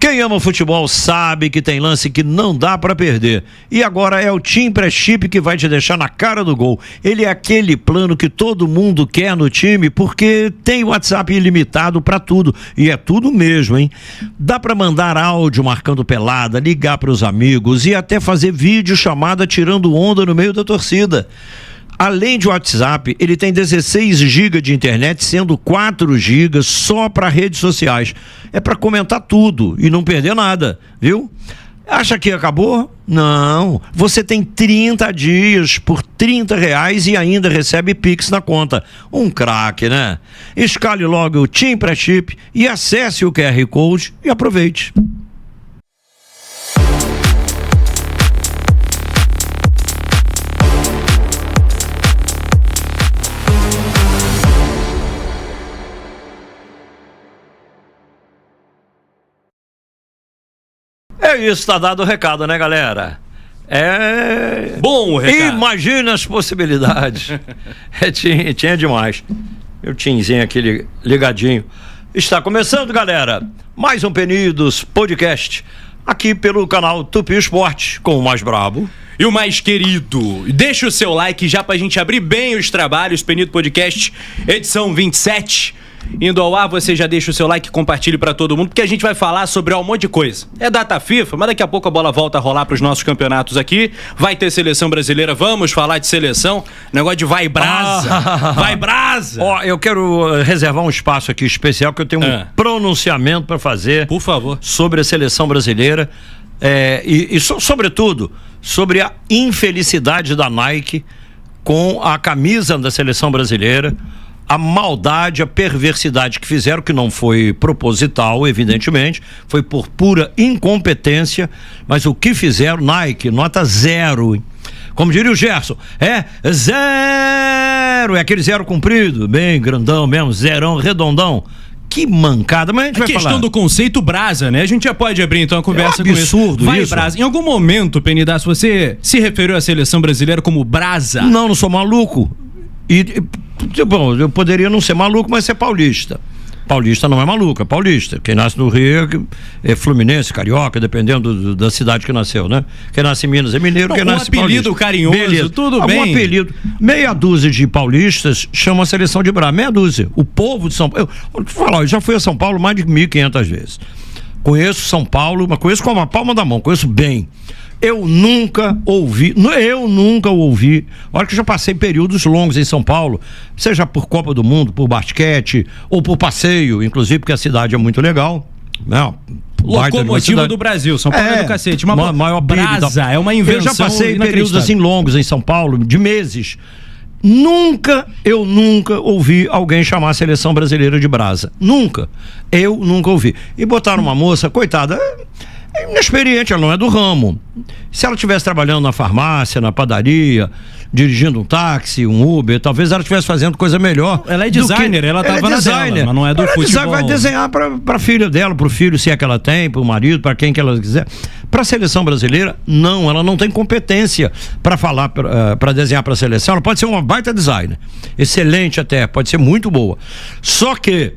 Quem ama futebol sabe que tem lance que não dá pra perder. E agora é o TIM Pré-Chip que vai te deixar na cara do gol. Ele é aquele plano que todo mundo quer no time porque tem WhatsApp ilimitado pra tudo. E é tudo mesmo, hein? Dá pra mandar áudio marcando pelada, ligar pros amigos e até fazer vídeo chamada tirando onda no meio da torcida. Além de WhatsApp, ele tem 16 GB de internet, sendo 4 GB só para redes sociais. É para comentar tudo e não perder nada, viu? Acha que acabou? Não. Você tem 30 dias por R$30 e ainda recebe Pix na conta. Um craque, né? Escale logo o TIM Pré-Chip e acesse o QR Code e aproveite. É isso, tá dado o recado, né, galera? Bom o recado. Imagina as possibilidades. Tinha demais. Meu Timzinho aqui ligadinho. Está começando, galera, mais um Penidos Podcast, aqui pelo canal Tupi Esporte, com o mais brabo e o mais querido. Deixa o seu like já pra gente abrir bem os trabalhos. Penido Podcast, edição 27. Indo ao ar, você já deixa o seu like e compartilhe pra todo mundo, porque a gente vai falar sobre um monte de coisa. É data FIFA, mas daqui a pouco a bola volta a rolar pros nossos campeonatos aqui. Vai ter seleção brasileira, vamos falar de seleção. Negócio de vai brasa. Vai brasa! Ó, eu quero reservar um espaço aqui especial, que eu tenho um pronunciamento pra fazer. Por favor. Sobre a seleção brasileira. Sobretudo, sobre a infelicidade da Nike com a camisa da seleção brasileira. A maldade, a perversidade que fizeram, que não foi proposital, evidentemente, foi por pura incompetência, mas o que fizeram, Nike, nota 0. Como diria o Gerson, é 0, é aquele 0 comprido, bem grandão mesmo, zerão, redondão. Que mancada, mas a gente vai falar. A questão do conceito brasa, né? A gente já pode abrir então a conversa com isso. Absurdo vai isso. Brasa. Em algum momento, Penidas, você se referiu à seleção brasileira como brasa? Não sou maluco. Bom, eu poderia não ser maluco, mas ser paulista. Paulista não é maluco, é paulista. Quem nasce no Rio é fluminense, carioca, dependendo da cidade que nasceu, né? Quem nasce em Minas é mineiro, quem nasce em apelido carinhoso, beleza. Tudo bem. Algum apelido. Meia dúzia de paulistas chamam a seleção de brasa. Meia dúzia. O povo de São Paulo... Eu já fui a São Paulo mais de 1.500 vezes. Conheço São Paulo, mas conheço com a palma da mão, conheço bem. Eu nunca ouvi, olha que eu já passei períodos longos em São Paulo, seja por Copa do Mundo, por basquete ou por passeio, inclusive porque a cidade é muito legal, né? Locomotiva do Brasil, São Paulo é do cacete, uma maior brasa, é uma invenção. Eu já passei períodos assim longos em São Paulo, de meses. Eu nunca ouvi alguém chamar a seleção brasileira de brasa. Eu nunca ouvi. E botaram uma moça, coitada, inexperiente, ela não é do ramo. Se ela estivesse trabalhando na farmácia, na padaria, dirigindo um táxi, um Uber, talvez ela estivesse fazendo coisa melhor. Ela é designer, ela estava na dela, mas não é do futebol. Vai desenhar para filha dela, para o filho, se é que ela tem, para o marido, para quem que ela quiser. Para a seleção brasileira, não, ela não tem competência para falar, para desenhar para a seleção. Ela pode ser uma baita designer, excelente até, pode ser muito boa. Só que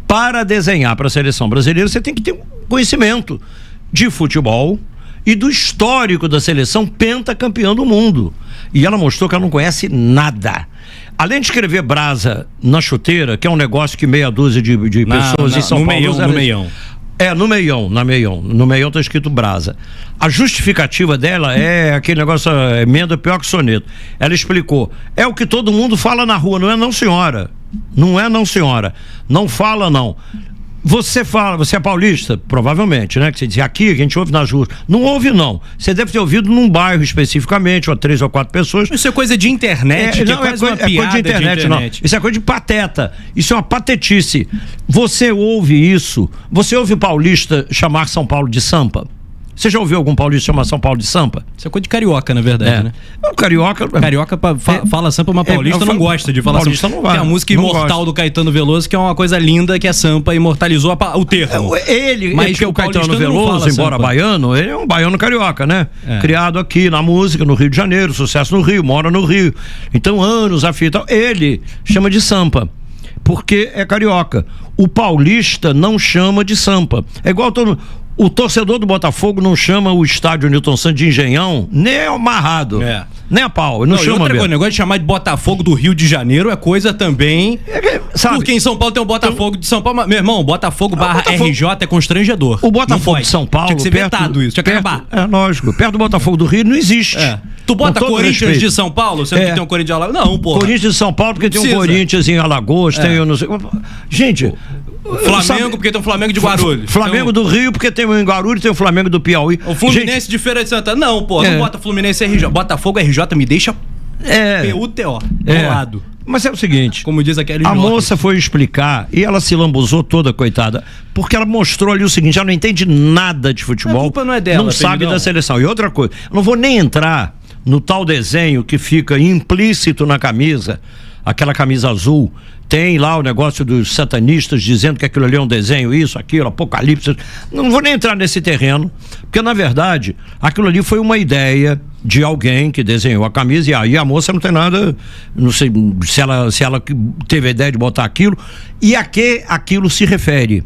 para desenhar para a seleção brasileira, você tem que ter um conhecimento de futebol e do histórico da seleção pentacampeã do mundo. E ela mostrou que ela não conhece nada. Além de escrever brasa na chuteira, que é um negócio que meia dúzia de pessoas em São Paulo... No meião. No meião tá escrito brasa. A justificativa dela é aquele negócio, emenda pior que soneto. Ela explicou, é o que todo mundo fala na rua, não é não, senhora. Não fala, não. Você é paulista, provavelmente, né? Que você diz, aqui a gente ouve nas ruas. Não ouve, não. Você deve ter ouvido num bairro especificamente, ou 3 ou 4 pessoas. Isso é coisa de internet, é coisa de internet, não. Isso é coisa de pateta. Isso é uma patetice. Você ouve isso? Você ouve paulista chamar São Paulo de Sampa? Você já ouviu algum paulista chamar São Paulo de Sampa? Isso é coisa de carioca, na verdade, né? O carioca fala Sampa, mas paulista não gosta de falar paulista. Não vai. Tem a música imortal do Caetano Veloso, que é uma coisa linda, que é Sampa, imortalizou o termo. Mas porque o Caetano Veloso, embora baiano, ele é um baiano carioca, né? Criado aqui na música, no Rio de Janeiro, sucesso no Rio, mora no Rio. Então, anos a fita. Ele chama de Sampa. porque é carioca. O paulista não chama de Sampa. É igual todo mundo. O torcedor do Botafogo não chama o estádio Newton Santos de Engenhão nem amarrado, nem a pau. Não chama mesmo. O negócio de chamar de Botafogo do Rio de Janeiro é coisa também... sabe? Porque em São Paulo tem o Botafogo de São Paulo. Meu irmão, Botafogo barra RJ é constrangedor. O Botafogo de São Paulo... Tinha que ser vetado isso, tinha que acabar. É lógico. Perto do Botafogo do Rio não existe. Tu bota Corinthians de São Paulo, sendo que tem um Corinthians de Alagoas? Não, porra. Corinthians de São Paulo porque tem um Corinthians em Alagoas, tem eu não sei... Gente... Flamengo, porque tem um Flamengo de Guarulhos. Flamengo do Rio, porque tem um em Guarulhos, tem o Flamengo do Piauí. O Fluminense de Feira de Santana. Não, pô, não bota Fluminense RJ. Botafogo RJ me deixa PUTO, bolado. Mas é o seguinte, como diz aquele a moça foi explicar e ela se lambuzou toda, coitada, porque ela mostrou ali o seguinte, ela não entende nada de futebol. A culpa não é dela, não sabe da seleção. E outra coisa, eu não vou nem entrar no tal desenho que fica implícito na camisa, aquela camisa azul. Tem lá o negócio dos satanistas dizendo que aquilo ali é um desenho, isso, aquilo, apocalipse. Não vou nem entrar nesse terreno, porque na verdade aquilo ali foi uma ideia de alguém que desenhou a camisa e aí a moça não tem nada, não sei se ela teve a ideia de botar aquilo. E a que aquilo se refere?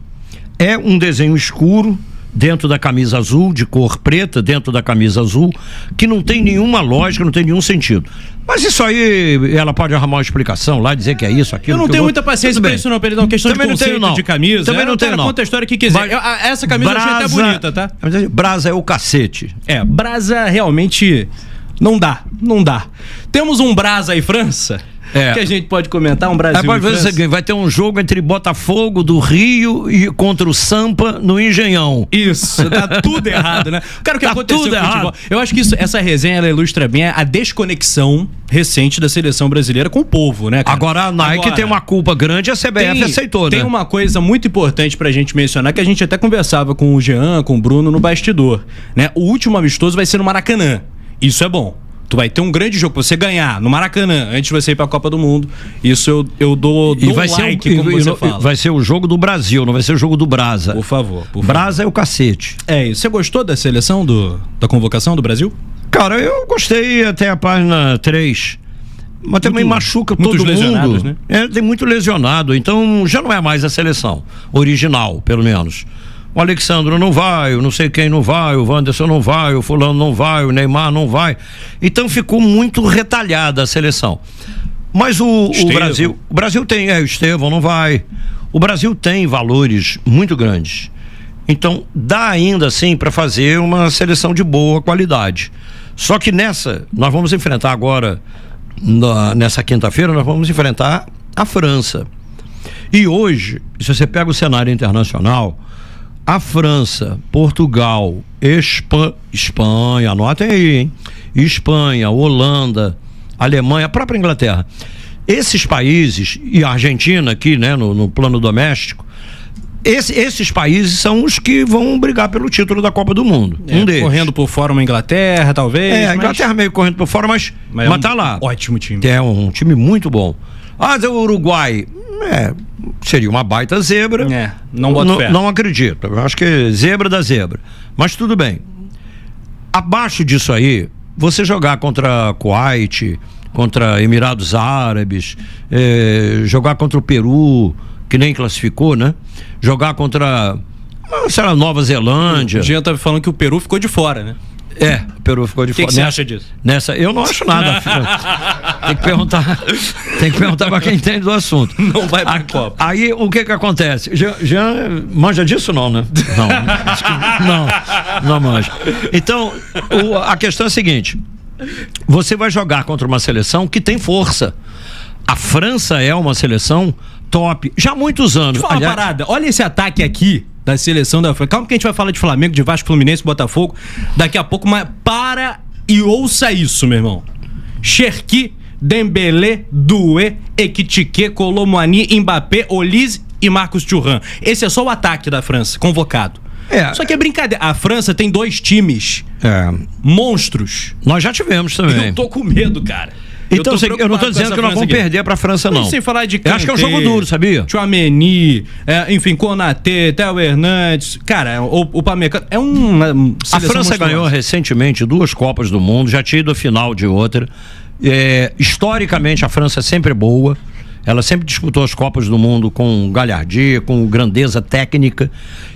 É um desenho escuro dentro da camisa azul, de cor preta, dentro da camisa azul, que não tem nenhuma lógica, não tem nenhum sentido. Mas isso aí, ela pode arrumar uma explicação lá, dizer que é isso, aquilo. Eu não tenho muita paciência pra isso não, Pedro, questão também de conceito não tenho, de camisa. Também não tenho, não. Conta a história que quiser. Essa camisa eu achei até bonita, tá? Brasa é o cacete. Brasa realmente não dá. Temos um Brasa e França... que a gente pode comentar, um Brasil pode ver o seguinte, vai ter um jogo entre Botafogo do Rio e contra o Sampa no Engenhão. Isso, tá tudo errado, né? Cara, o que aconteceu com o futebol? Eu acho que essa resenha ela ilustra bem a desconexão recente da seleção brasileira com o povo, né, cara? Agora a Nike tem uma culpa grande, a CBF aceitou, né? Tem uma coisa muito importante pra gente mencionar, que a gente até conversava com o Jean, com o Bruno no bastidor, né? O último amistoso vai ser no Maracanã. Isso é bom. Tu vai ter um grande jogo pra você ganhar no Maracanã antes de você ir pra Copa do Mundo. Isso eu dou um like, como você fala. Vai ser o jogo do Brasil, não vai ser o jogo do Brasa. Por favor. Brasa é o cacete. É isso. Você gostou da seleção, da convocação do Brasil? Cara, eu gostei até a página 3. Mas também machuca todo mundo. Lesionados, né? Tem muito lesionado. Então já não é mais a seleção original, pelo menos. O Alexandre não vai, o não sei quem não vai, o Wanderson não vai, o fulano não vai, o Neymar não vai. Então ficou muito retalhada a seleção. Mas o Brasil tem, o Estevão não vai. O Brasil tem valores muito grandes. Então dá ainda assim para fazer uma seleção de boa qualidade. Só que nós vamos enfrentar agora, nessa quinta-feira, nós vamos enfrentar a França. E hoje, se você pega o cenário internacional, a França, Portugal, Espanha, anotem aí, hein? Espanha, Holanda, Alemanha, a própria Inglaterra. Esses países, e a Argentina aqui, né, no plano doméstico, esses países são os que vão brigar pelo título da Copa do Mundo. Um deles. Correndo por fora uma Inglaterra, talvez. A Inglaterra meio correndo por fora, mas tá lá. Ótimo time. É um time muito bom. O Uruguai, seria uma baita zebra. Não boto fé. Não acredito. Eu acho que é zebra da zebra. Mas tudo bem. Abaixo disso aí, você jogar contra Kuwait, contra Emirados Árabes, jogar contra o Peru, que nem classificou, né? Jogar contra, sei lá, Nova Zelândia. O Jean tá falando que o Peru ficou de fora, né? O Peru ficou de fora. O que você acha disso? Eu não acho nada. Tem que perguntar pra quem entende do assunto. Não vai pra Copa. Aí o que acontece? Jean manja disso não, né? Não manja. Então, a questão é a seguinte: você vai jogar contra uma seleção que tem força. A França é uma seleção top, já há muitos anos. Deixa eu falar uma parada, olha esse ataque aqui da seleção da França. Calma que a gente vai falar de Flamengo, de Vasco, Fluminense, Botafogo daqui a pouco, mas para e ouça isso, meu irmão. Cherki, Dembélé, Doué, Ekitike, Colomboani, Mbappé, Olise e Marcos Thuram. Esse é só o ataque da França, convocado. Só que é brincadeira. A França tem 2 times monstros. Nós já tivemos também. Eu tô com medo, cara. Então, eu não tô dizendo que nós vamos perder pra França, não. Sem falar de Kanté, acho que é um jogo duro, sabia? Tchouaméni, enfim, Konaté, Theo Hernandes. Cara, o Pamecano é uma seleção. A França ganhou recentemente 2 Copas do Mundo, já tinha ido à final de outra. Historicamente, a França é sempre boa. Ela sempre disputou as Copas do Mundo com galhardia, com grandeza técnica.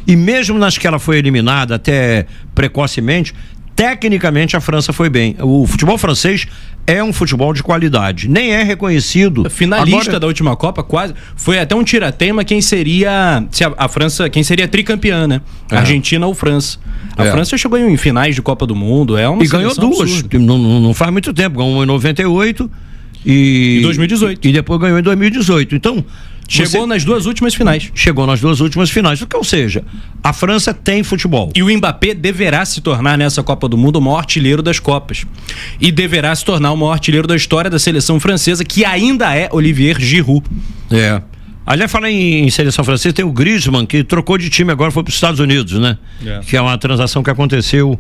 E mesmo nas que ela foi eliminada até precocemente, tecnicamente a França foi bem. O futebol francês é um futebol de qualidade. Nem é reconhecido. Finalista agora da última Copa, quase. Foi até um tiratema quem seria. Se a França, quem seria tricampeã, né? Argentina ou França. A França chegou em finais de Copa do Mundo. É uma e ganhou duas. Não faz muito tempo. Ganhou em 98 e 2018. E depois ganhou em 2018. Então. Chegou nas duas últimas finais. Chegou nas duas últimas finais. Ou seja, a França tem futebol. E o Mbappé deverá se tornar nessa Copa do Mundo o maior artilheiro das Copas. E deverá se tornar o maior artilheiro da história da seleção francesa, que ainda é Olivier Giroud. Aliás, falar em seleção francesa, tem o Griezmann, que trocou de time agora, foi para os Estados Unidos, né? Que é uma transação que aconteceu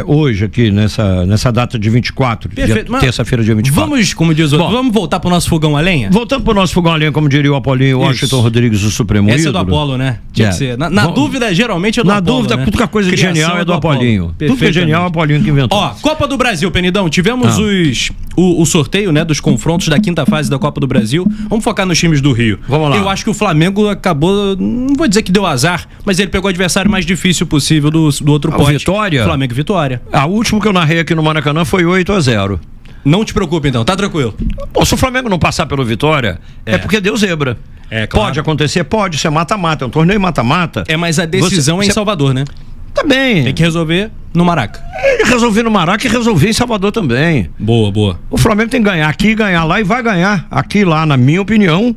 hoje aqui, nessa data de 24, terça-feira, dia 24. Vamos, como diz o outro, vamos voltar para o nosso fogão a lenha? Voltando para o nosso fogão a lenha, como diria o Apolinho, Washington Rodrigues, o Supremo Esse ídolo. É do Apolo, né? Tinha que ser. Na dúvida, geralmente é do Apolo. Na dúvida, tudo que é coisa genial é do Apolinho. Tudo que é genial é o Apolinho que inventou. Copa do Brasil, Penidão, tivemos o sorteio, né, dos confrontos da quinta fase da Copa do Brasil. Vamos focar nos times do Rio. Vamos lá. Eu acho que o Flamengo acabou, não vou dizer que deu azar, mas ele pegou o adversário mais difícil possível do outro pote. Vitória? Flamengo e Vitória. A última que eu narrei aqui no Maracanã foi 8-0. Não te preocupe então, tá tranquilo. Se o Flamengo não passar pelo Vitória, é porque deu zebra. Claro. Pode acontecer? Pode, isso é mata-mata, é um torneio mata-mata. Mas a decisão é em Salvador, né? Também. Tem que resolver no Maraca. Resolver no Maraca e resolver em Salvador também. Boa. O Flamengo tem que ganhar aqui, ganhar lá e vai ganhar aqui lá, na minha opinião.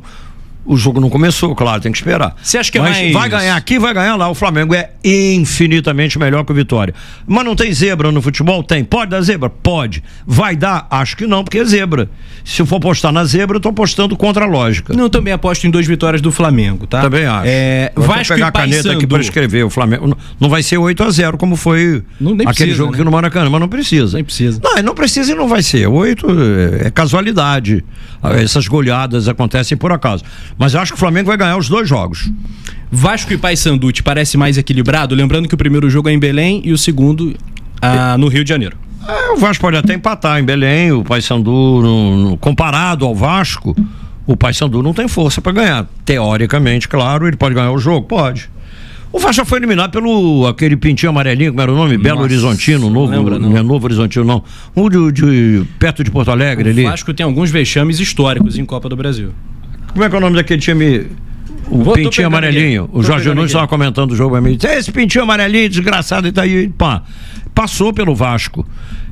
O jogo não começou, claro, tem que esperar. Você acha que é mais... Vai ganhar aqui, vai ganhar lá. O Flamengo é infinitamente melhor que o Vitória. Mas não tem zebra no futebol? Tem. Pode dar zebra? Pode. Vai dar? Acho que não, porque é zebra. Se eu for apostar na zebra, eu tô apostando contra a lógica. Não, eu também aposto em 2 vitórias do Flamengo, tá? Também acho. Vasco pegar a caneta aqui para escrever. O Flamengo não vai ser 8-0, como foi aquele jogo aqui no Maracanã, mas não precisa. Nem precisa. Não precisa e não vai ser. 8 é casualidade. Essas goleadas acontecem por acaso. Mas eu acho que o Flamengo vai ganhar os 2 jogos. Vasco e Paysandu te parece mais equilibrado? Lembrando que o primeiro jogo é em Belém e o segundo no Rio de Janeiro. O Vasco pode até empatar em Belém. O Paysandu, comparado ao Vasco, o Paysandu não tem força para ganhar. Teoricamente, claro, ele pode ganhar o jogo? Pode. O Vasco já foi eliminado pelo aquele pintinho amarelinho, como era o nome? Belo Horizontino, não é Novo Horizontino, não. Perto de Porto Alegre ali. O Vasco tem alguns vexames históricos em Copa do Brasil. Como é que é o nome daquele time? Pintinho amarelinho. O Jorge Nunes estava comentando o jogo. Esse pintinho amarelinho, desgraçado, e tá aí. Pá. Passou pelo Vasco.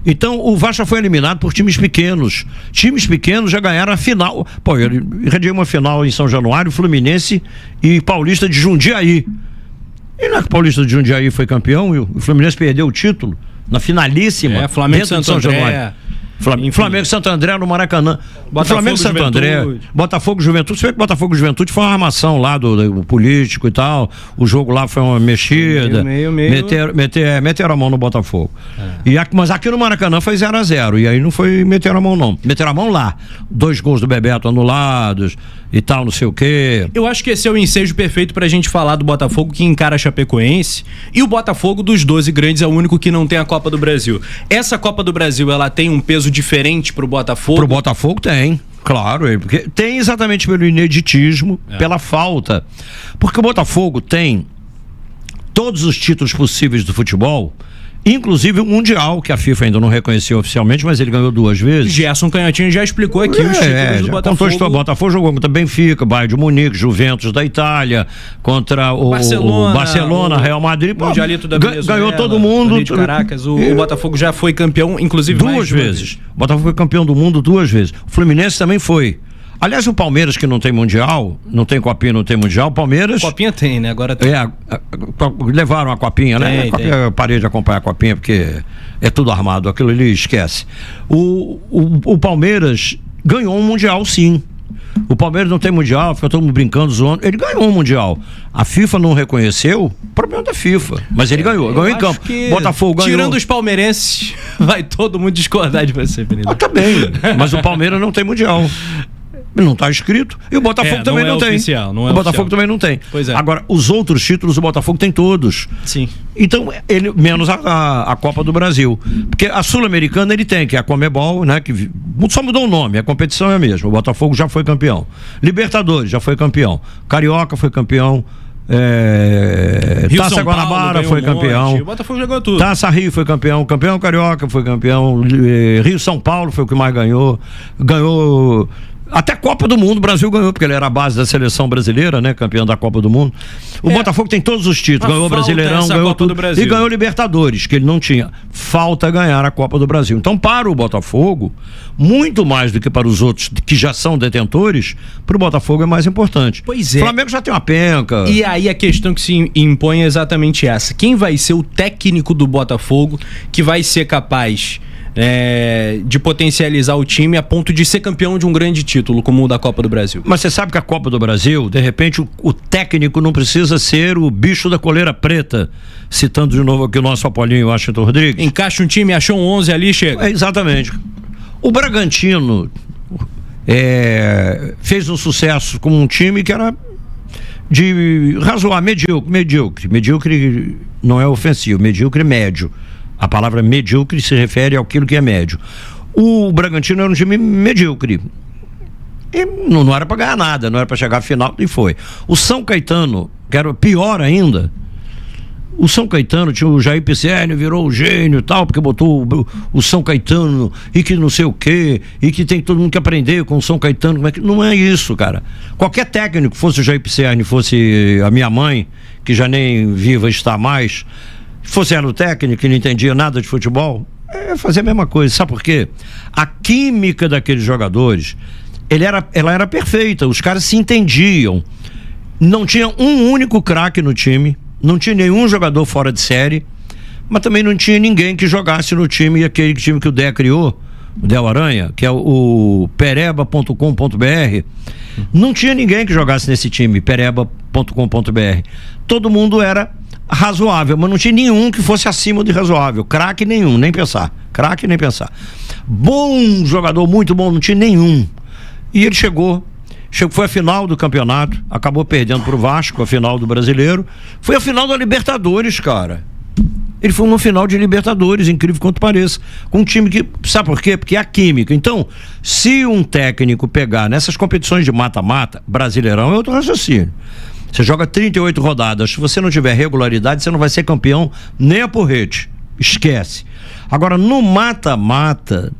Então o Vasco já foi eliminado por times pequenos. Times pequenos já ganharam a final. Ele redigiu uma final em São Januário, Fluminense e Paulista de Jundiaí. E não é que o Paulista de Jundiaí foi campeão e o Fluminense perdeu o título na finalíssima. Flamengo e Santo André. Flamengo e Santo André no Maracanã. Flamengo e Santo André, Botafogo e Juventude. Você vê que Botafogo e Juventude foi uma armação lá do político e tal. O jogo lá foi uma mexida. Meteram a mão no Botafogo. Mas aqui no Maracanã foi 0-0. E aí não foi meter a mão, não. Meteram a mão lá. 2 gols do Bebeto anulados e tal, não sei o quê. Eu acho que esse é o ensejo perfeito pra gente falar do Botafogo, que encara a Chapecoense. E o Botafogo, dos 12 grandes, é o único que não tem a Copa do Brasil. Essa Copa do Brasil, ela tem um peso diferente pro Botafogo? Pro Botafogo tem, claro, porque tem exatamente pelo ineditismo, pela falta. Porque o Botafogo tem todos os títulos possíveis do futebol, inclusive o Mundial, que a FIFA ainda não reconheceu oficialmente, mas ele ganhou 2 vezes. Gerson Canhotinho já explicou aqui os títulos do Botafogo. O Botafogo jogou contra Benfica, Bayern de Munique, Juventus da Itália, contra o Barcelona, Real Madrid. Mundialito da Venezuela, ganhou todo mundo. De Caracas, o Botafogo já foi campeão, inclusive 2 vezes. O Botafogo foi campeão do mundo 2 vezes. O Fluminense também foi. Aliás, o Palmeiras, que não tem Mundial, não tem Copinha, não tem Mundial, o Palmeiras... Copinha tem, né? Agora tem. Levaram a Copinha, né? Eu parei de acompanhar a Copinha, porque é tudo armado, aquilo ali esquece. O Palmeiras ganhou um Mundial, sim. O Palmeiras não tem Mundial, fica todo mundo brincando, zoando. Ele ganhou um Mundial. A FIFA não reconheceu, o problema da FIFA. Mas ele ganhou em campo. Botafogo ganhou. Tirando os palmeirenses, vai todo mundo discordar de você, Benito. Tá bem, mas o Palmeiras não tem Mundial. Não está escrito. E o Botafogo também não tem. Oficial, não é o Botafogo oficial. também não tem. Pois é. Agora, os outros títulos o Botafogo tem todos. Sim. Então, ele, menos a Copa do Brasil. Porque a Sul-Americana ele tem, que é a Conmebol, né? Que só mudou o nome, a competição é a mesma. O Botafogo já foi campeão. Libertadores já foi campeão. Carioca foi campeão. Taça Guanabara foi campeão. O Botafogo jogou tudo. Taça Rio foi campeão. Campeão Carioca foi campeão. Rio São Paulo foi o que mais ganhou. Ganhou. Até Copa do Mundo o Brasil ganhou, porque ele era a base da seleção brasileira, né? Campeão da Copa do Mundo. O Botafogo tem todos os títulos. Ganhou o Brasileirão, ganhou tudo. E ganhou Libertadores, que ele não tinha. Falta ganhar a Copa do Brasil. Então, para o Botafogo, muito mais do que para os outros que já são detentores, para o Botafogo é mais importante. Pois é. O Flamengo já tem uma penca. E aí a questão que se impõe é exatamente essa. Quem vai ser o técnico do Botafogo que vai ser capaz de potencializar o time a ponto de ser campeão de um grande título, como o da Copa do Brasil? Mas você sabe que a Copa do Brasil, de repente, o técnico não precisa ser o bicho da coleira preta, citando de novo aqui o nosso Apolinho Washington Rodrigues. Encaixa um time, achou um 11 ali, chega. Exatamente. O Bragantino fez um sucesso com um time que era de razoável, medíocre. Medíocre não é ofensivo, medíocre é médio. A palavra medíocre se refere àquilo que é médio. O Bragantino era um time medíocre. E não era para ganhar nada, não era para chegar à final, e foi. O São Caetano, que era pior ainda, o São Caetano tinha o Jair Pisserni, virou o gênio e tal, porque botou o São Caetano e que não sei o quê, e que tem todo mundo que aprender com o São Caetano. Como é que... Não é isso, cara. Qualquer técnico, fosse o Jair Pisserni, fosse a minha mãe, que já nem viva está mais, fosse ela o técnico que não entendia nada de futebol, fazer a mesma coisa. Sabe por quê? A química daqueles jogadores, ela era perfeita, os caras se entendiam. Não tinha um único craque no time, não tinha nenhum jogador fora de série, mas também não tinha ninguém que jogasse no time, aquele time que o Dé criou, o Del Aranha, que é o pereba.com.br. Não tinha ninguém que jogasse nesse time, pereba.com.br. Todo mundo era razoável, mas não tinha nenhum que fosse acima de razoável. Craque nenhum, nem pensar. Craque nem pensar. Bom jogador, muito bom, não tinha nenhum. E ele chegou, foi a final do campeonato, acabou perdendo pro Vasco, a final do Brasileiro. Foi a final da Libertadores, cara. Ele foi no final de Libertadores, incrível quanto pareça, com um time que, sabe por quê? Porque é a química. Então, se um técnico pegar nessas competições de mata-mata, Brasileirão é outro raciocínio. Você joga 38 rodadas, se você não tiver regularidade, você não vai ser campeão nem a porrete. Esquece. Agora, no mata-mata,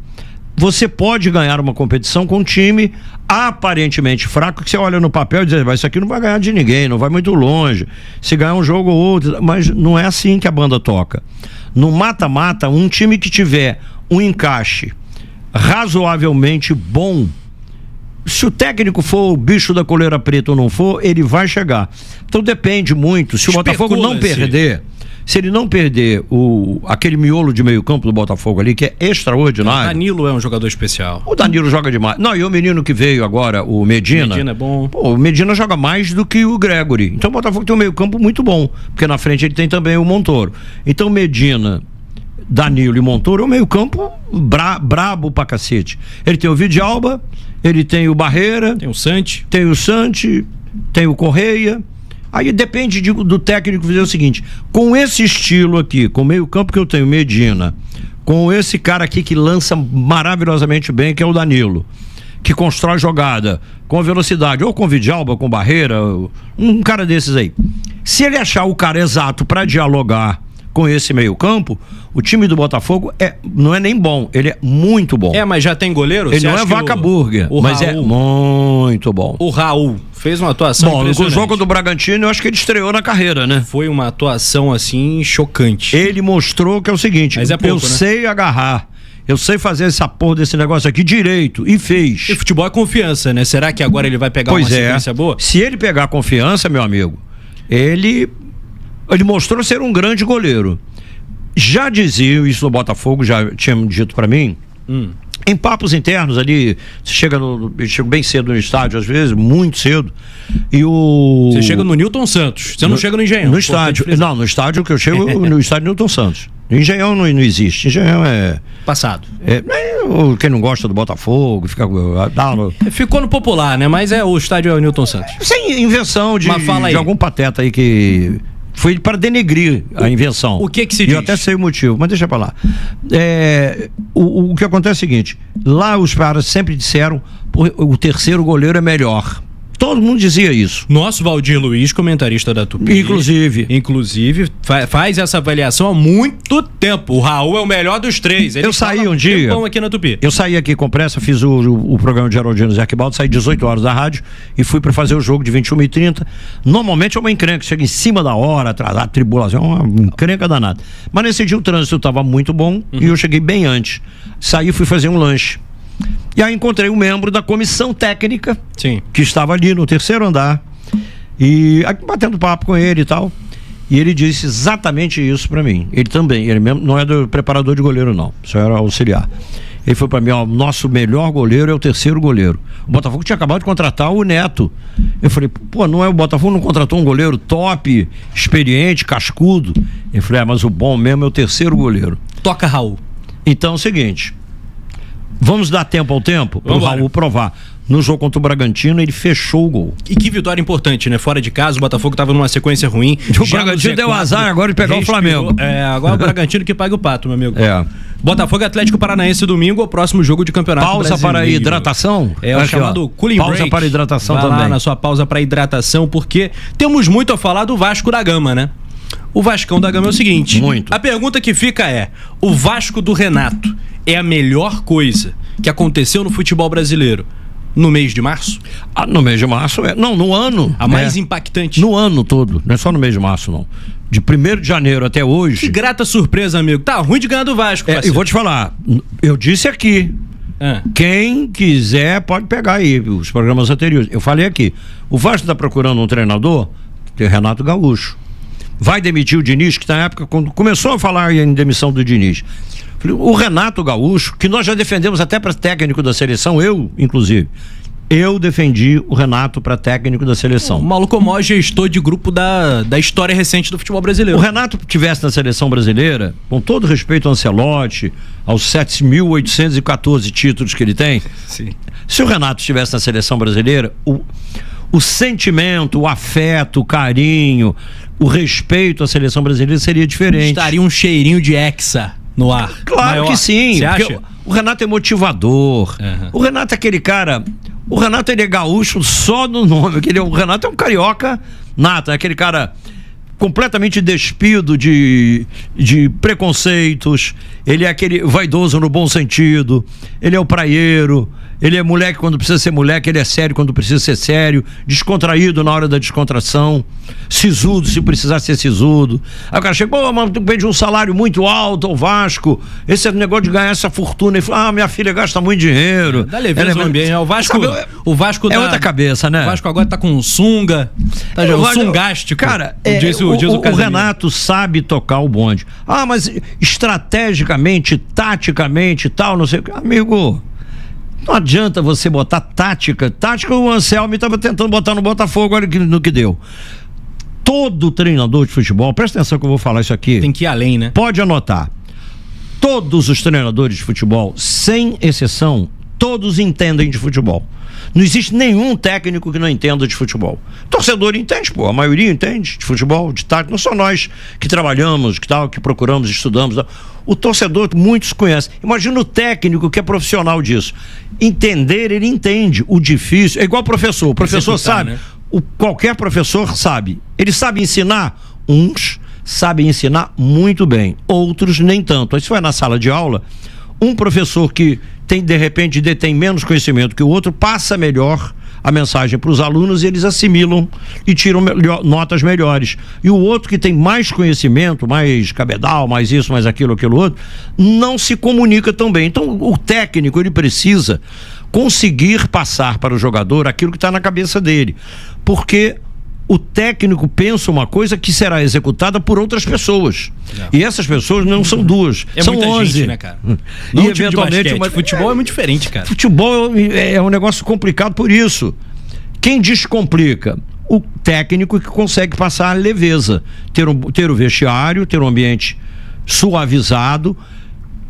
você pode ganhar uma competição com um time aparentemente fraco, que você olha no papel e diz, isso aqui não vai ganhar de ninguém, não vai muito longe. Se ganhar um jogo ou outro, mas não é assim que a banda toca. No mata-mata, um time que tiver um encaixe razoavelmente bom, se o técnico for o bicho da coleira preta ou não for, ele vai chegar. Então depende muito. Se o Botafogo não perder, se ele não perder aquele miolo de meio campo do Botafogo ali, que é extraordinário. O Danilo é um jogador especial. O Danilo joga demais. Não, e o menino que veio agora, o Medina. O Medina é bom. Pô, o Medina joga mais do que o Gregory. Então o Botafogo tem um meio campo muito bom, porque na frente ele tem também o Montoro. Então Medina, Danilo e Montoro é um meio campo brabo pra cacete. Ele tem o Vidalba, ele tem o Barreira, tem o Santi, tem o Correia. Aí depende do técnico fazer o seguinte: com esse estilo aqui, com o meio campo que eu tenho, Medina, com esse cara aqui que lança maravilhosamente bem, que é o Danilo, que constrói jogada com velocidade, ou com Vidalba, com Barreira, um cara desses aí. Se ele achar o cara exato para dialogar com esse meio campo, o time do Botafogo não é nem bom, ele é muito bom. Mas já tem goleiro? Ele não é vaca burger, mas Raul, é muito bom. O Raul fez uma atuação impressionante. No jogo do Bragantino, eu acho que ele estreou na carreira, né? Foi uma atuação, assim, chocante. Ele mostrou que é o seguinte, eu sei agarrar, eu sei fazer essa porra desse negócio aqui direito, e fez. E futebol é confiança, né? Será que agora ele vai pegar uma sequência boa? Se ele pegar confiança, meu amigo, ele mostrou ser um grande goleiro. Já dizia isso do Botafogo, já tinham dito pra mim, em papos internos ali, você chega bem cedo no estádio, às vezes, muito cedo, e você chega no Newton Santos, você não chega no Engenhão. No estádio, não, no estádio que eu chego, no estádio Newton Santos. No Engenhão não existe, Engenhão passado. Quem não gosta do Botafogo, ficou no popular, né? Mas o estádio é o Newton Santos. Sem invenção de algum pateta aí que foi para denegrir a invenção. O que se diz? Eu até sei o motivo, mas deixa pra lá. O que acontece é o seguinte: lá os caras sempre disseram o terceiro goleiro é melhor. Todo mundo dizia isso. Nosso Valdir Luiz, comentarista da Tupi. Inclusive, faz essa avaliação há muito tempo. O Raul é o melhor dos três. Eu saí um dia. Aqui na Tupi. Eu saí aqui com pressa, fiz o programa de Geraldino Zé Arquibaldo, saí 18 horas da rádio e fui para fazer o jogo de 21h30. Normalmente é uma encrenca, chega em cima da hora, atrasado, tribulação, uma encrenca danada. Mas nesse dia o trânsito estava muito bom e eu cheguei bem antes. Saí e fui fazer um lanche. E aí encontrei um membro da comissão técnica, sim, que estava ali no terceiro andar, e batendo papo com ele e tal, e ele disse exatamente isso pra mim. Ele também, ele mesmo não é do preparador de goleiro não, só era auxiliar. Ele foi pra mim: nosso melhor goleiro é o terceiro goleiro. O Botafogo tinha acabado de contratar o Neto. Eu falei: não é, o Botafogo não contratou um goleiro top, experiente, cascudo? Eu falei: mas o bom mesmo é o terceiro goleiro. Toca, Raul. Então é o seguinte, vamos dar tempo ao tempo para o Raul provar. No jogo contra o Bragantino, ele fechou o gol. E que vitória importante, né? Fora de casa, o Botafogo estava numa sequência ruim. O Bragantino deu azar agora de pegar o Flamengo. Agora o Bragantino que paga o pato, meu amigo. Botafogo e Atlético Paranaense domingo, o próximo jogo de campeonato pausa brasileiro. Para hidratação? É o chamado cooling break. Pausa para hidratação Vai também. Lá na sua pausa para hidratação, porque temos muito a falar do Vasco da Gama, né? O Vascão da Gama é o seguinte. Muito. A pergunta que fica é: o Vasco do Renato é a melhor coisa que aconteceu no futebol brasileiro no mês de março? No mês de março não, no ano. A mais impactante? No ano todo, não é só no mês de março não. De 1º de janeiro até hoje. Que grata surpresa, amigo. Tá ruim de ganhar do Vasco, E vou te falar, eu disse aqui, quem quiser pode pegar aí os programas anteriores. Eu falei aqui, o Vasco está procurando um treinador, tem o Renato Gaúcho. Vai demitir o Diniz, que na época, quando começou a falar em demissão do Diniz, o Renato Gaúcho, que nós já defendemos até para técnico da seleção, inclusive, eu defendi o Renato para técnico da seleção. O Maluco é o maior gestor de grupo da história recente do futebol brasileiro. O Renato tivesse na seleção brasileira, com todo respeito ao Ancelotti, aos 7.814 títulos que ele tem, sim, se o Renato estivesse na seleção brasileira, o sentimento, o afeto, o carinho, o respeito à seleção brasileira seria diferente. Estaria um cheirinho de hexa no ar. Claro que sim. Você acha? O Renato é motivador. O Renato é aquele cara. O Renato, ele é gaúcho só no nome. O Renato é um carioca nato. É aquele cara completamente despido de preconceitos. Ele é aquele vaidoso no bom sentido. Ele é o praieiro. Ele é moleque quando precisa ser moleque, ele é sério quando precisa ser sério, descontraído na hora da descontração, sisudo se precisar ser sisudo. Aí o cara chega: mas tu pede um salário muito alto ao Vasco, esse negócio de ganhar essa fortuna. E fala: minha filha gasta muito dinheiro. Dá leveza no ambiente. O Vasco é outra cabeça, né? O Vasco agora tá com sunga, tá sungástico. Cara, o Renato sabe tocar o bonde. Mas estrategicamente, taticamente e tal, não sei o que. Amigo, não adianta você botar tática. Tática o Anselmo estava tentando botar no Botafogo, olha no que deu. Todo treinador de futebol, presta atenção que eu vou falar isso aqui. Tem que ir além, né? Pode anotar. Todos os treinadores de futebol, sem exceção, todos entendem de futebol. Não existe nenhum técnico que não entenda de futebol. Torcedor entende, a maioria entende de futebol, de tática. Não só nós que trabalhamos, que procuramos, estudamos. O torcedor, muitos conhecem. Imagina o técnico que é profissional disso. Entender, ele entende. O difícil, é igual professor. O professor sabe, né? Qualquer professor sabe. Ele sabe ensinar. Uns sabem ensinar muito bem, outros nem tanto. Aí você vai na sala de aula, um professor que de repente detém menos conhecimento que o outro, passa melhor a mensagem para os alunos e eles assimilam e tiram notas melhores. E o outro que tem mais conhecimento, mais cabedal, mais isso, mais aquilo outro, não se comunica tão bem. Então o técnico, ele precisa conseguir passar para o jogador aquilo que está na cabeça dele, porque o técnico pensa uma coisa que será executada por outras pessoas. E essas pessoas não são duas, são muita 11. Gente, né, cara? Não, e eventualmente futebol é muito diferente, cara. Futebol é um negócio complicado por isso. Quem descomplica? O técnico que consegue passar a leveza, ter o vestiário, ter um ambiente suavizado,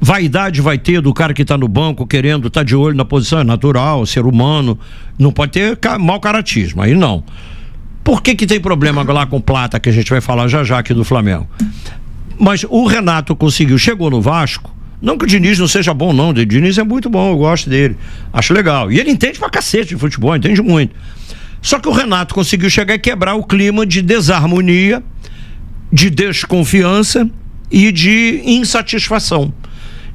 Vaidade vai ter do cara que está no banco querendo estar de olho na posição, é natural, ser humano, não pode ter mau caratismo, aí não. Por que tem problema lá com Plata, que a gente vai falar já aqui do Flamengo? Mas o Renato chegou no Vasco, não que o Diniz não seja bom não, o Diniz é muito bom, eu gosto dele, acho legal, e ele entende pra cacete de futebol, entende muito. Só que o Renato conseguiu chegar e quebrar o clima de desarmonia, de desconfiança e de insatisfação.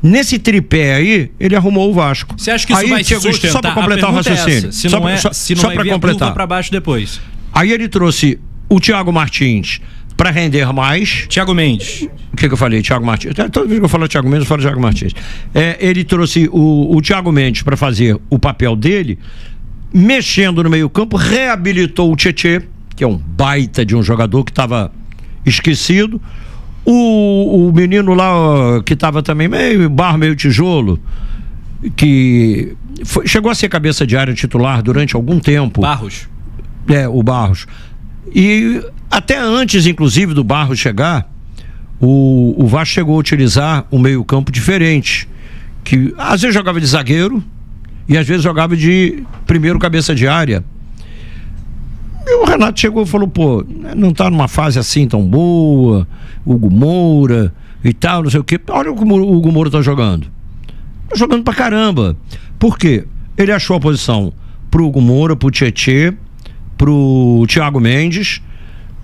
Nesse tripé aí, ele arrumou o Vasco. Você acha que isso aí vai se sustentar? Só para completar o raciocínio. Se não vai vir a curva para baixo depois. Aí ele trouxe o Thiago Martins para render mais. Thiago Mendes. O que eu falei? Thiago Martins. Toda vez que eu falo Thiago Mendes, eu falo Thiago Martins. Ele trouxe o Thiago Mendes para fazer o papel dele, mexendo no meio-campo, reabilitou o Tietê, que é um baita de um jogador que estava esquecido. O menino lá que estava também meio barro, meio tijolo, que chegou a ser cabeça de área titular durante algum tempo. Barros. O Barros. E até antes, inclusive, do Barros chegar, o Vasco chegou a utilizar um meio-campo diferente, que às vezes jogava de zagueiro e às vezes jogava de primeiro cabeça de área. E o Renato chegou e falou, pô, não tá numa fase assim tão boa, Hugo Moura e tal, não sei o quê. Olha o que o Hugo Moura tá jogando. Tá jogando pra caramba. Por quê? Ele achou a posição pro Hugo Moura, pro Tietê, pro Thiago Mendes,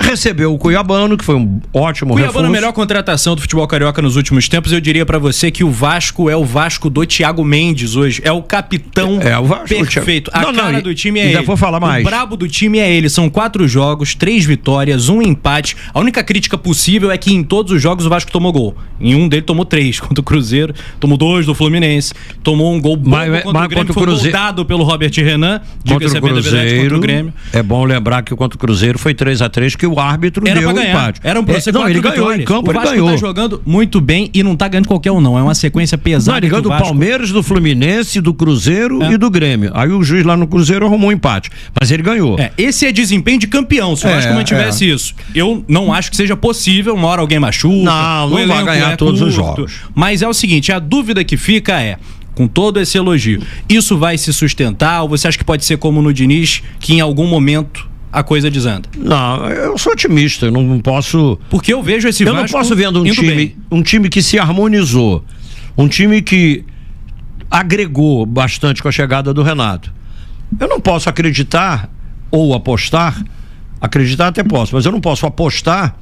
recebeu o Cuiabano, que foi um ótimo reforço. Cuiabano, a melhor contratação do futebol carioca nos últimos tempos. Eu diria pra você que o Vasco é o Vasco do Thiago Mendes hoje. É o capitão o Vasco, perfeito. A cara do time é ele. Ainda vou falar mais. O brabo do time é ele. São 4 jogos, 3 vitórias, 1 empate. A única crítica possível é que em todos os jogos o Vasco tomou gol. Em um dele tomou 3 contra o Cruzeiro, tomou 2 do Fluminense, tomou um gol bom contra o Grêmio, foi gol dado pelo Robert Renan, contra o Grêmio. É bom lembrar que contra o Cruzeiro foi 3-3 que o árbitro deu o empate. Era um processo. Não, ele ganhou em campo, ele ganhou. Tá jogando muito bem e não tá ganhando qualquer um, não. É uma sequência pesada. Não, ele ganhou do Palmeiras, do Fluminense, do Cruzeiro e do Grêmio. Aí o juiz lá no Cruzeiro arrumou um empate, mas ele ganhou. Esse é desempenho de campeão, se o Vasco mantivesse isso. Eu não acho que seja possível, uma hora alguém machuca. Não vai ganhar todos os jogos. Mas é o seguinte, a dúvida que fica é, com todo esse elogio, isso vai se sustentar ou você acha que pode ser como no Diniz, que em algum momento a coisa desanda? Não, eu sou otimista, eu não posso... Porque eu vejo esse Vasco... Eu não posso vendo um time que se harmonizou, um time que agregou bastante com a chegada do Renato. Eu não posso acreditar ou apostar, acreditar até posso, mas eu não posso apostar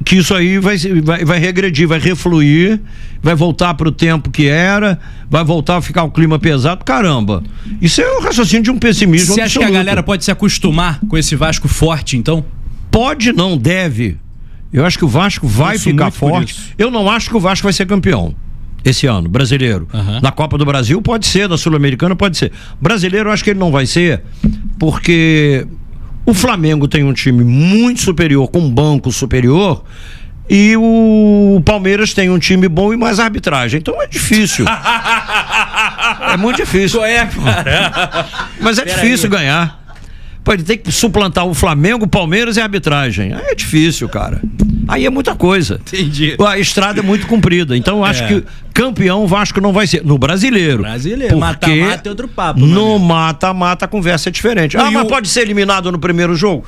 que isso aí vai regredir, vai refluir, vai voltar para o tempo que era, vai voltar a ficar o clima pesado. Caramba, isso é o raciocínio de um pessimismo absoluto. Você acha que a galera pode se acostumar com esse Vasco forte, então? Pode, não, deve. Eu acho que o Vasco vai ficar forte. Eu não acho que o Vasco vai ser campeão esse ano, brasileiro. Na Copa do Brasil pode ser, na Sul-Americana pode ser. Brasileiro eu acho que ele não vai ser, porque... O Flamengo tem um time muito superior, com um banco superior, e o Palmeiras tem um time bom e mais arbitragem. Então é difícil. É muito difícil. Cara? Mas é difícil ganhar. Pode ter que suplantar o Flamengo, Palmeiras e a arbitragem. Aí é difícil, cara. Aí é muita coisa. Entendi. A estrada é muito comprida. Então eu acho que campeão o Vasco não vai ser. No brasileiro. Mata-mata é outro papo. No mata-mata a conversa é diferente. Mas pode ser eliminado no primeiro jogo?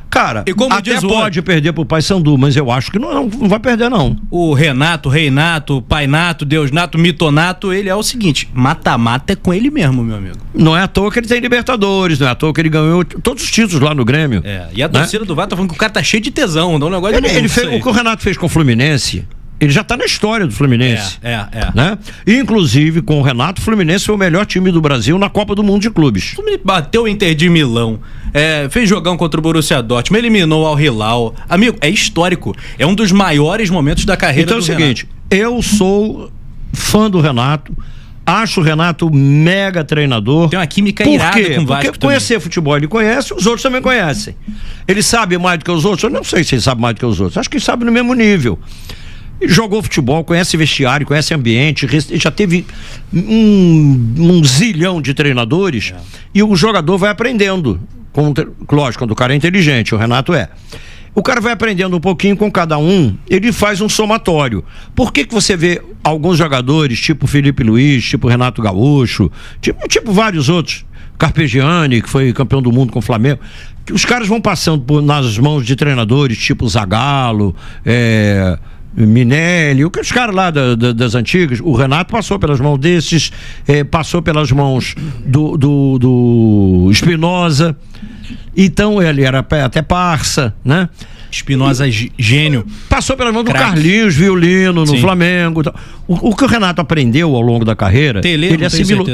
Cara, até pode perder pro Paysandu, mas eu acho que não vai perder, não. O Renato, Reinato, Painato, Deusnato, Mitonato, ele é o seguinte, mata-mata é com ele mesmo, meu amigo. Não é à toa que ele tem Libertadores, não é à toa que ele ganhou todos os títulos lá no Grêmio. E a torcida do Vasco tá falando que o cara tá cheio de tesão, dá um negócio de ele fez, o que o Renato fez com o Fluminense, ele já tá na história do Fluminense. Né? Inclusive, com o Renato, o Fluminense foi o melhor time do Brasil na Copa do Mundo de Clubes. O Fluminense bateu o Inter de Milão, fez jogão contra o Borussia Dortmund, eliminou o Al Hilal. Amigo, é histórico. É um dos maiores momentos da carreira do Renato. Então é o seguinte, eu sou fã do Renato, acho o Renato mega treinador. Tem uma química irada com o Vasco. Porque conhecer futebol ele conhece, os outros também conhecem. Ele sabe mais do que os outros? Eu não sei se ele sabe mais do que os outros. Acho que ele sabe no mesmo nível. Ele jogou futebol, conhece vestiário, conhece ambiente, já teve um zilhão de treinadores e o jogador vai aprendendo. Lógico, quando o cara é inteligente, o Renato é. O cara vai aprendendo um pouquinho com cada um, ele faz um somatório. Por que você vê alguns jogadores, tipo Felipe Luiz, tipo Renato Gaúcho, tipo vários outros, Carpegiani, que foi campeão do mundo com o Flamengo, que os caras vão passando nas mãos de treinadores tipo Zagallo, Minelli, os caras lá das antigas. O Renato passou pelas mãos desses, passou pelas mãos do Espinosa. Então ele era até parça, né? Espinosa, gênio. Passou pelas mãos do Carlinhos, violino no Flamengo. O que o Renato aprendeu ao longo da carreira, ele assimilou.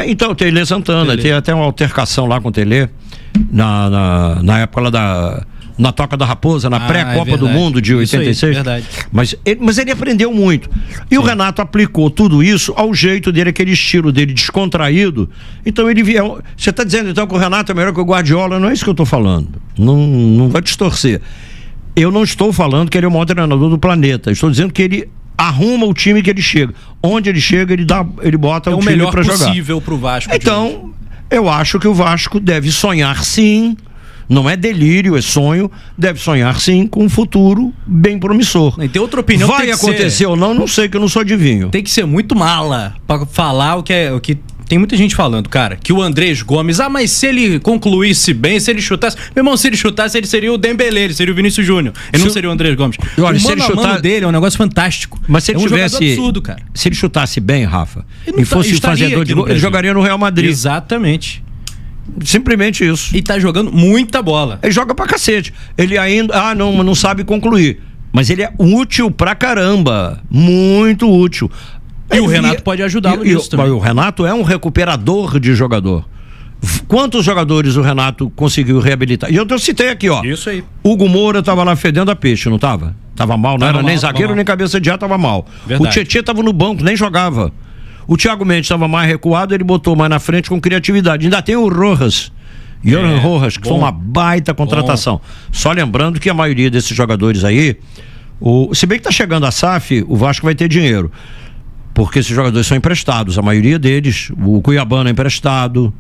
Então, o Tele Santana, tem até uma altercação lá com o Tele na época lá na Toca da Raposa, na pré-Copa do Mundo de 86. Aí, verdade. Mas ele aprendeu muito. E o Renato aplicou tudo isso ao jeito dele, aquele estilo dele descontraído. Então ele via. Você está dizendo então que o Renato é melhor que o Guardiola? Não é isso que eu estou falando. Não vai distorcer. Eu não estou falando que ele é o maior treinador do planeta. Estou dizendo que ele arruma o time que ele chega. Onde ele chega, ele bota o time para jogar. É o melhor possível para o Vasco. Então, eu acho que o Vasco deve sonhar sim. Não é delírio, é sonho. Deve sonhar sim com um futuro bem promissor. E tem outra opinião. Vai acontecer ou não sei, que eu não sou adivinho. Tem que ser muito mala para falar o que tem muita gente falando, cara, que o Andrés Gomes, mas se ele concluísse bem, se ele chutasse, meu irmão, se ele chutasse, ele seria o Dembélé, ele seria o Vinícius Júnior, ele não seria o Andrés Gomes. Olha, o mano a mano dele é um negócio fantástico. Mas se ele tivesse, jogador absurdo, cara. Se ele chutasse bem, Rafa, e fosse fazedor de gol, ele jogaria no Real Madrid. Exatamente. Simplesmente isso. E tá jogando muita bola. Ele joga pra cacete. Ele ainda, não sabe concluir. Mas ele é útil pra caramba. Muito útil. E o Renato pode ajudá-lo nisso também. O Renato é um recuperador de jogador. Quantos jogadores o Renato conseguiu reabilitar? E eu citei aqui, ó. Isso aí. Hugo Moura tava lá fedendo a peixe, não tava? Tava mal, não era nem zagueiro, nem cabeça de ar, tava mal. Verdade. O Tietê tava no banco, nem jogava. O Thiago Mendes estava mais recuado, ele botou mais na frente com criatividade. Ainda tem o Rojas, Johan Rojas, que foi uma baita contratação. Só lembrando que a maioria desses jogadores aí, se bem que tá chegando a SAF, o Vasco vai ter dinheiro. Porque esses jogadores são emprestados, a maioria deles. O Cuiabano é emprestado,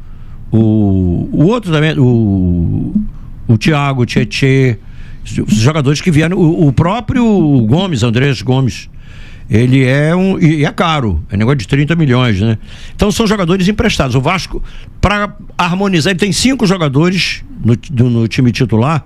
o outro também, o Thiago, o Tietê, os jogadores que vieram, o próprio Gomes, Andrés Gomes. Ele e é caro, é negócio de 30 milhões, né? Então são jogadores emprestados. O Vasco, para harmonizar, ele tem 5 jogadores no time titular,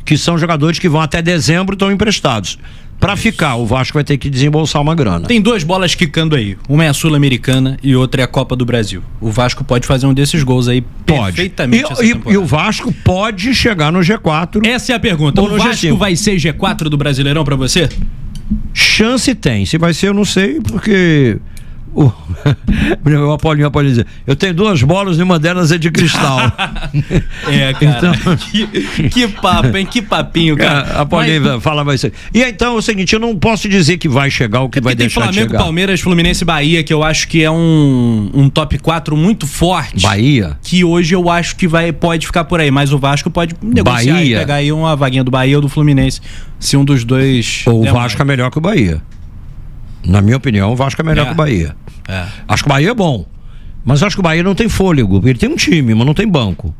que são jogadores que vão até dezembro e estão emprestados. Para ficar, o Vasco vai ter que desembolsar uma grana. Tem 2 bolas quicando aí. Uma é a Sul-Americana e outra é a Copa do Brasil. O Vasco pode fazer um desses gols aí perfeitamente. E o Vasco pode chegar no G4. Essa é a pergunta. O Vasco vai ser G4 do Brasileirão para você? Chance tem. Se vai ser, eu não sei, porque o Apolinho pode dizer, eu tenho 2 bolas e uma delas é de cristal. Cara. Então... que papo, hein? Que papinho, cara. Apolinho falava isso aí. E então é o seguinte, eu não posso dizer que vai chegar ou que vai deixar Flamengo, de chegar. Palmeiras, Fluminense e Bahia, que eu acho que é um top 4 muito forte. Bahia? Que hoje eu acho que pode ficar por aí, mas o Vasco pode negociar e pegar aí uma vaguinha do Bahia ou do Fluminense, se um dos dois... Ou o Vasco é melhor que o Bahia. Na minha opinião, o Vasco é melhor que o Bahia. Acho que o Bahia é bom, mas acho que o Bahia não tem fôlego. Ele tem um time, mas não tem banco.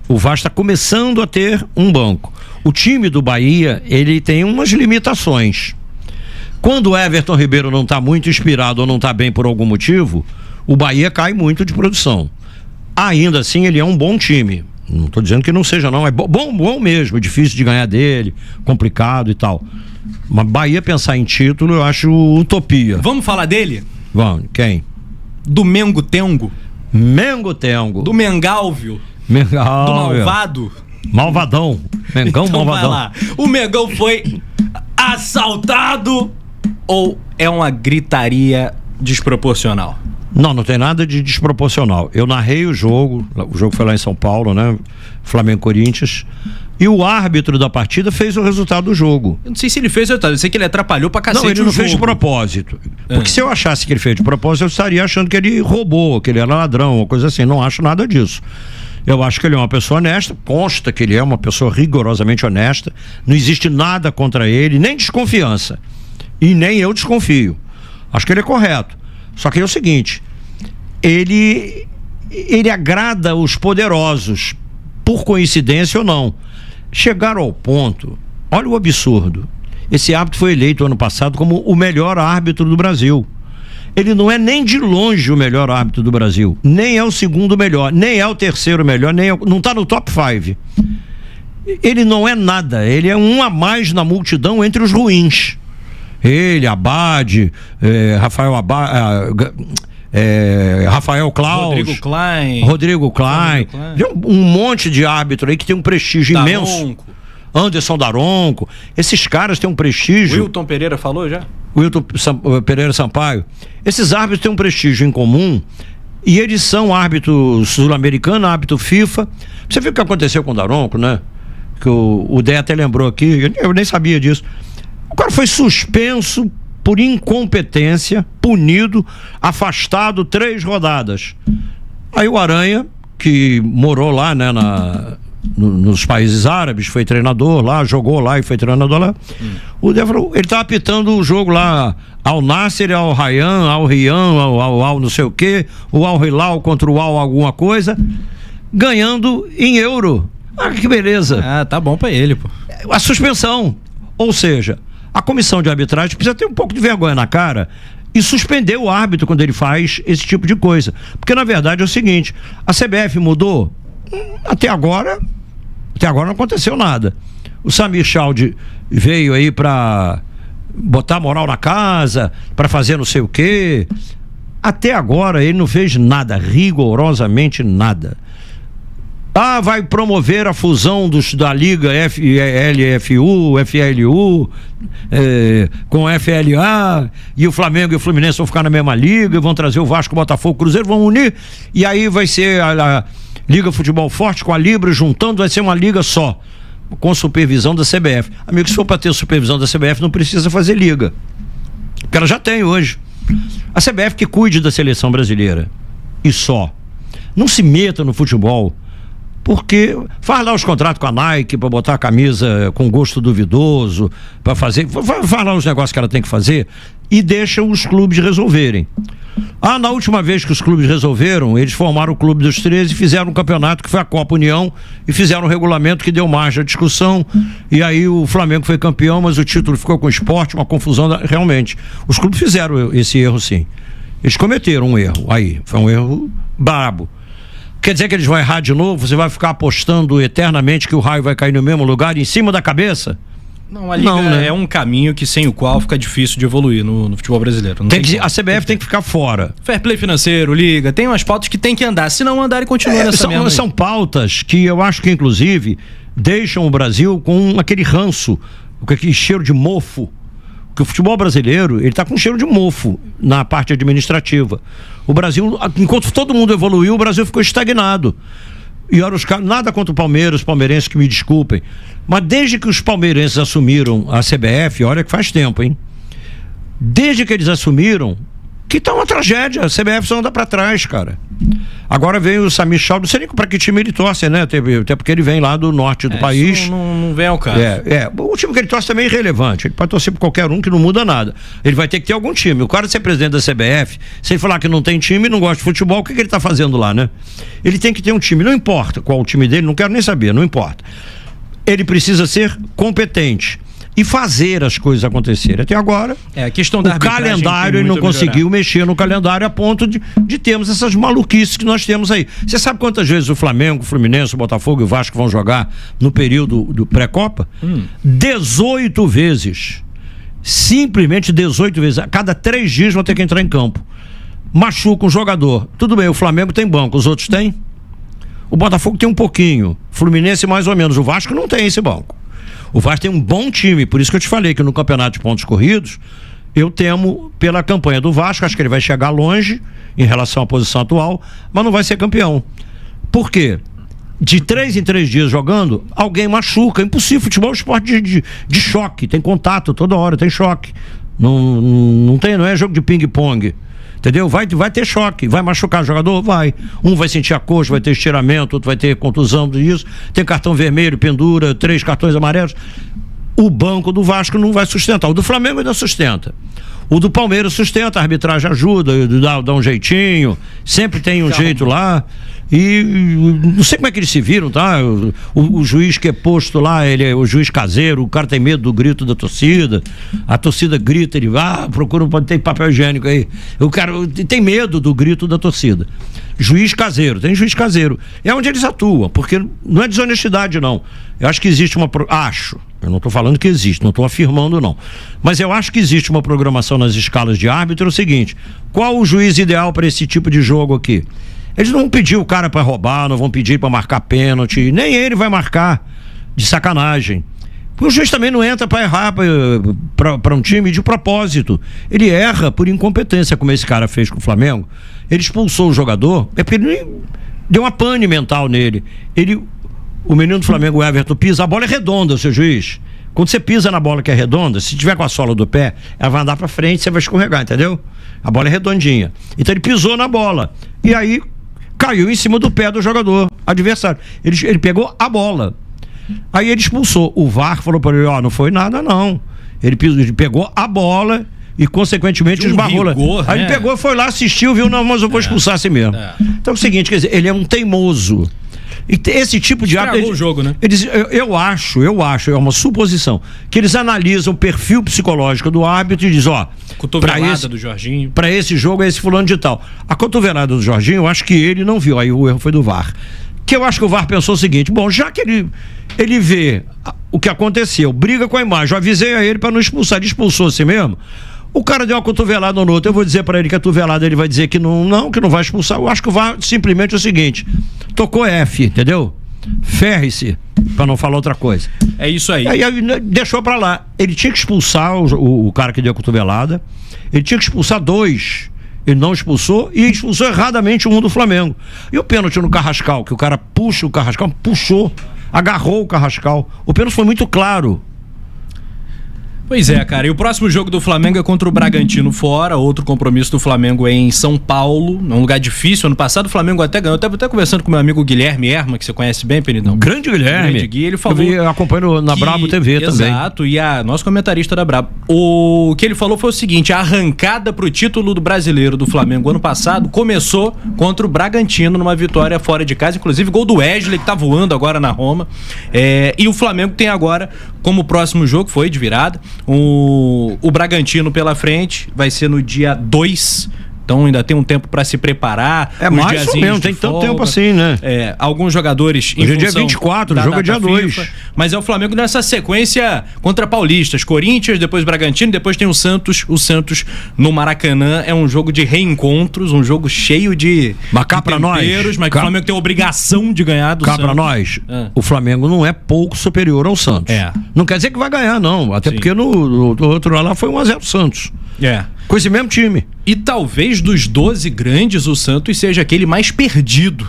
O Vasco está começando a ter um banco. O time do Bahia, ele tem umas limitações. Quando o Everton Ribeiro não está muito inspirado ou não está bem por algum motivo, o Bahia cai muito de produção. Ainda assim, ele é um bom time. Não estou dizendo que não seja, não. É bom mesmo, é difícil de ganhar dele, complicado e tal. Mas Bahia pensar em título, eu acho utopia. Vamos falar dele? Vamos, quem? Do Mengo Tengo. Mengo Tengo. Do Mengalvio. Do Malvado. Malvadão. Mengão então malvadão. Vai lá. O Mengão foi assaltado ou é uma gritaria desproporcional? Não tem nada de desproporcional. Eu narrei o jogo foi lá em São Paulo, né? Flamengo-Corinthians. E o árbitro da partida fez o resultado do jogo. Eu não sei se ele fez o resultado, eu sei que ele atrapalhou pra cacete. Não, ele não fez de propósito. Porque se eu achasse que ele fez de propósito, eu estaria achando que ele roubou, que ele era ladrão, ou coisa assim. Não acho nada disso. Eu acho que ele é uma pessoa honesta, consta que ele é uma pessoa rigorosamente honesta, não existe nada contra ele, nem desconfiança. E nem eu desconfio. Acho que ele é correto. Só que é o seguinte, ele agrada os poderosos, por coincidência ou não. Chegaram ao ponto Olha o absurdo. Esse árbitro foi eleito ano passado como o melhor árbitro do Brasil. Ele não é nem de longe o melhor árbitro do Brasil, nem é o segundo melhor, nem é o terceiro melhor, não está no top 5. Ele não é nada, ele é um a mais na multidão entre os ruins. Ele, Abad, Rafael Claus, Rodrigo Klein. Um monte de árbitro aí que tem um prestígio imenso. Anderson Daronco, esses caras têm um prestígio. Wilton Pereira falou já? Wilton Pereira Sampaio. Esses árbitros têm um prestígio em comum e eles são árbitro sul-americano, árbitro FIFA. Você viu o que aconteceu com o Daronco, né? Que o Dé até lembrou aqui, eu nem sabia disso. O cara foi suspenso por incompetência, punido, afastado 3 rodadas. Aí o Aranha, que morou lá, né, nos países árabes, foi treinador lá, jogou lá e foi treinador lá. O Dé falou, ele tá apitando o jogo lá, Al Nasser, Al Rayyan, Al Riyan, Al não sei o que, o Al Hilal contra o Al alguma coisa, ganhando em euro. Ah, que beleza. Ah, tá bom pra ele, pô. A suspensão, ou seja, a comissão de arbitragem precisa ter um pouco de vergonha na cara e suspender o árbitro quando ele faz esse tipo de coisa. Porque na verdade é o seguinte, a CBF mudou, até agora não aconteceu nada. O Samir Chaldi veio aí pra botar moral na casa, pra fazer não sei o quê. Até agora ele não fez nada, rigorosamente nada. Ah, vai promover a fusão da Liga LFU, FLU, com FLA, e o Flamengo e o Fluminense vão ficar na mesma liga, vão trazer o Vasco, o Botafogo, o Cruzeiro, vão unir, e aí vai ser a Liga Futebol Forte com a Libra juntando, vai ser uma liga só, com supervisão da CBF. Amigo, se for para ter supervisão da CBF, não precisa fazer liga, porque ela já tem hoje. A CBF que cuide da seleção brasileira, e só. Não se meta no futebol, porque faz lá os contratos com a Nike para botar a camisa com gosto duvidoso, para fazer, faz lá os negócios que ela tem que fazer e deixa os clubes resolverem. Ah, na última vez que os clubes resolveram, eles formaram o Clube dos 13 e fizeram um campeonato que foi a Copa União e fizeram um regulamento que deu margem à discussão, e aí o Flamengo foi campeão, mas o título ficou com o Sport, uma confusão. Realmente, os clubes fizeram esse erro, sim. Eles cometeram um erro aí, foi um erro brabo. Quer dizer que eles vão errar de novo? Você vai ficar apostando eternamente que o raio vai cair no mesmo lugar, em cima da cabeça? Não, a Liga é um caminho que sem o qual fica difícil de evoluir no futebol brasileiro. A CBF tem que ficar fora. Fair play financeiro, Liga, tem umas pautas que tem que andar, se não andar e continuar nessa mesma. São pautas que eu acho que inclusive deixam o Brasil com aquele ranço, com aquele cheiro de mofo. Porque o futebol brasileiro, ele tá com cheiro de mofo na parte administrativa. O Brasil, enquanto todo mundo evoluiu, o Brasil ficou estagnado. E olha, nada contra o Palmeiras, os palmeirenses que me desculpem, mas desde que os palmeirenses assumiram a CBF, olha que faz tempo, hein? Desde que eles assumiram, que tá uma tragédia, a CBF só anda pra trás, cara. Agora veio o Samir Chaldi, não sei nem pra que time ele torce, né? Até porque ele vem lá do norte do país. Não vem ao caso. O time que ele torce também é irrelevante, ele pode torcer por qualquer um que não muda nada. Ele vai ter que ter algum time. O cara ser presidente da CBF, sem falar que não tem time, não gosta de futebol, o que ele tá fazendo lá, né? Ele tem que ter um time, não importa qual o time dele, não quero nem saber, não importa. Ele precisa ser competente e fazer as coisas acontecerem. Até agora, a questão da o calendário, ele não conseguiu mexer no calendário a ponto de termos essas maluquices que nós temos aí. Você sabe quantas vezes o Flamengo, o Fluminense, o Botafogo e o Vasco vão jogar no período do pré-copa? 18 vezes. Simplesmente 18 vezes. A cada 3 dias vão ter que entrar em campo. Machuca um jogador. Tudo bem, o Flamengo tem banco, os outros têm? O Botafogo tem um pouquinho. Fluminense mais ou menos. O Vasco não tem esse banco. O Vasco tem um bom time, por isso que eu te falei que no campeonato de pontos corridos, eu temo pela campanha do Vasco, acho que ele vai chegar longe em relação à posição atual, mas não vai ser campeão. Por quê? De 3 em 3 dias jogando, alguém machuca, é impossível. Futebol é um esporte de choque, tem contato toda hora, tem choque. Não é jogo de ping-pong. Entendeu? Vai ter choque, vai machucar o jogador? Vai. Um vai sentir a coxa, vai ter estiramento, outro vai ter contusão disso, tem cartão vermelho, pendura, 3 cartões amarelos. O banco do Vasco não vai sustentar, o do Flamengo ainda sustenta. O do Palmeiras sustenta, a arbitragem ajuda, dá um jeitinho, sempre tem um jeito lá. E não sei como é que eles se viram, tá? O juiz que é posto lá, ele é o juiz caseiro, o cara tem medo do grito da torcida, a torcida grita, ele procura, pode ter papel higiênico aí. O cara tem medo do grito da torcida. Juiz caseiro, tem juiz caseiro. É onde eles atuam, porque não é desonestidade, não. Eu acho que existe eu não estou falando que existe, não estou afirmando, não. Mas eu acho que existe uma programação nas escalas de árbitro, é o seguinte: qual o juiz ideal para esse tipo de jogo aqui? Eles não vão pedir o cara para roubar, não vão pedir para marcar pênalti, nem ele vai marcar de sacanagem. Porque o juiz também não entra para errar para um time de propósito. Ele erra por incompetência, como esse cara fez com o Flamengo. Ele expulsou o jogador, é porque ele deu uma pane mental nele. O menino do Flamengo, o Everton, pisa, a bola é redonda, seu juiz. Quando você pisa na bola que é redonda, se tiver com a sola do pé, ela vai andar para frente, você vai escorregar, entendeu? A bola é redondinha. Então ele pisou na bola. E aí caiu em cima do pé do jogador adversário. Ele pegou a bola. Aí ele expulsou. O VAR falou para ele: não foi nada, não. Ele pegou a bola e, consequentemente, esbarrou lá. Aí ele pegou, foi lá, assistiu, viu: não, mas eu vou expulsar assim mesmo. Então é o seguinte, quer dizer, ele é um teimoso. E esse tipo de árbitro. O jogo, né? Eu acho, é uma suposição, que eles analisam o perfil psicológico do árbitro e dizem: cotovelada do Jorginho. Para esse jogo é esse fulano de tal. A cotovelada do Jorginho, eu acho que ele não viu, aí o erro foi do VAR. Que eu acho que o VAR pensou o seguinte: bom, já que ele vê o que aconteceu, briga com a imagem, eu avisei a ele para não expulsar, ele expulsou assim mesmo. O cara deu uma cotovelada no outro, eu vou dizer para ele que a cotovelada ele vai dizer que não vai expulsar. Eu acho que o VAR simplesmente é o seguinte: tocou F, entendeu? Ferre-se, para não falar outra coisa. É isso aí. Aí deixou para lá. Ele tinha que expulsar o cara que deu a cotovelada, ele tinha que expulsar 2. Ele não expulsou e expulsou erradamente um do Flamengo. E o pênalti no Carrascal, que o cara puxa o Carrascal, puxou, agarrou o Carrascal. O pênalti foi muito claro. Pois é, cara, e o próximo jogo do Flamengo é contra o Bragantino fora. Outro compromisso do Flamengo é em São Paulo, num lugar difícil. Ano passado o Flamengo até ganhou. Eu até conversando com meu amigo Guilherme Erma, que você conhece bem, Penidão. Grande Guilherme. Grande Gui, ele falou. Eu acompanho na Brabo TV também. Exato, e nosso comentarista da Brabo. O que ele falou foi o seguinte: a arrancada pro título do brasileiro do Flamengo ano passado começou contra o Bragantino, numa vitória fora de casa, inclusive gol do Wesley, que tá voando agora na Roma. E o Flamengo tem agora, como próximo jogo, foi de virada, o Bragantino pela frente, vai ser no dia 2. Então ainda tem um tempo para se preparar. Mais ou menos, tem tanto tempo assim, né? Alguns jogadores hoje é dia 24, o jogo é dia 2. Mas é o Flamengo nessa sequência contra paulistas, Corinthians, depois Bragantino, depois tem o Santos no Maracanã. É um jogo de reencontros, um jogo cheio de temperos, mas que o Flamengo tem a obrigação de ganhar do Santos. Cá pra nós, o Flamengo não é pouco superior ao Santos. Não quer dizer que vai ganhar, não. Até porque no outro lá foi 1-0 Santos. Com esse mesmo time. E talvez dos 12 grandes, o Santos seja aquele mais perdido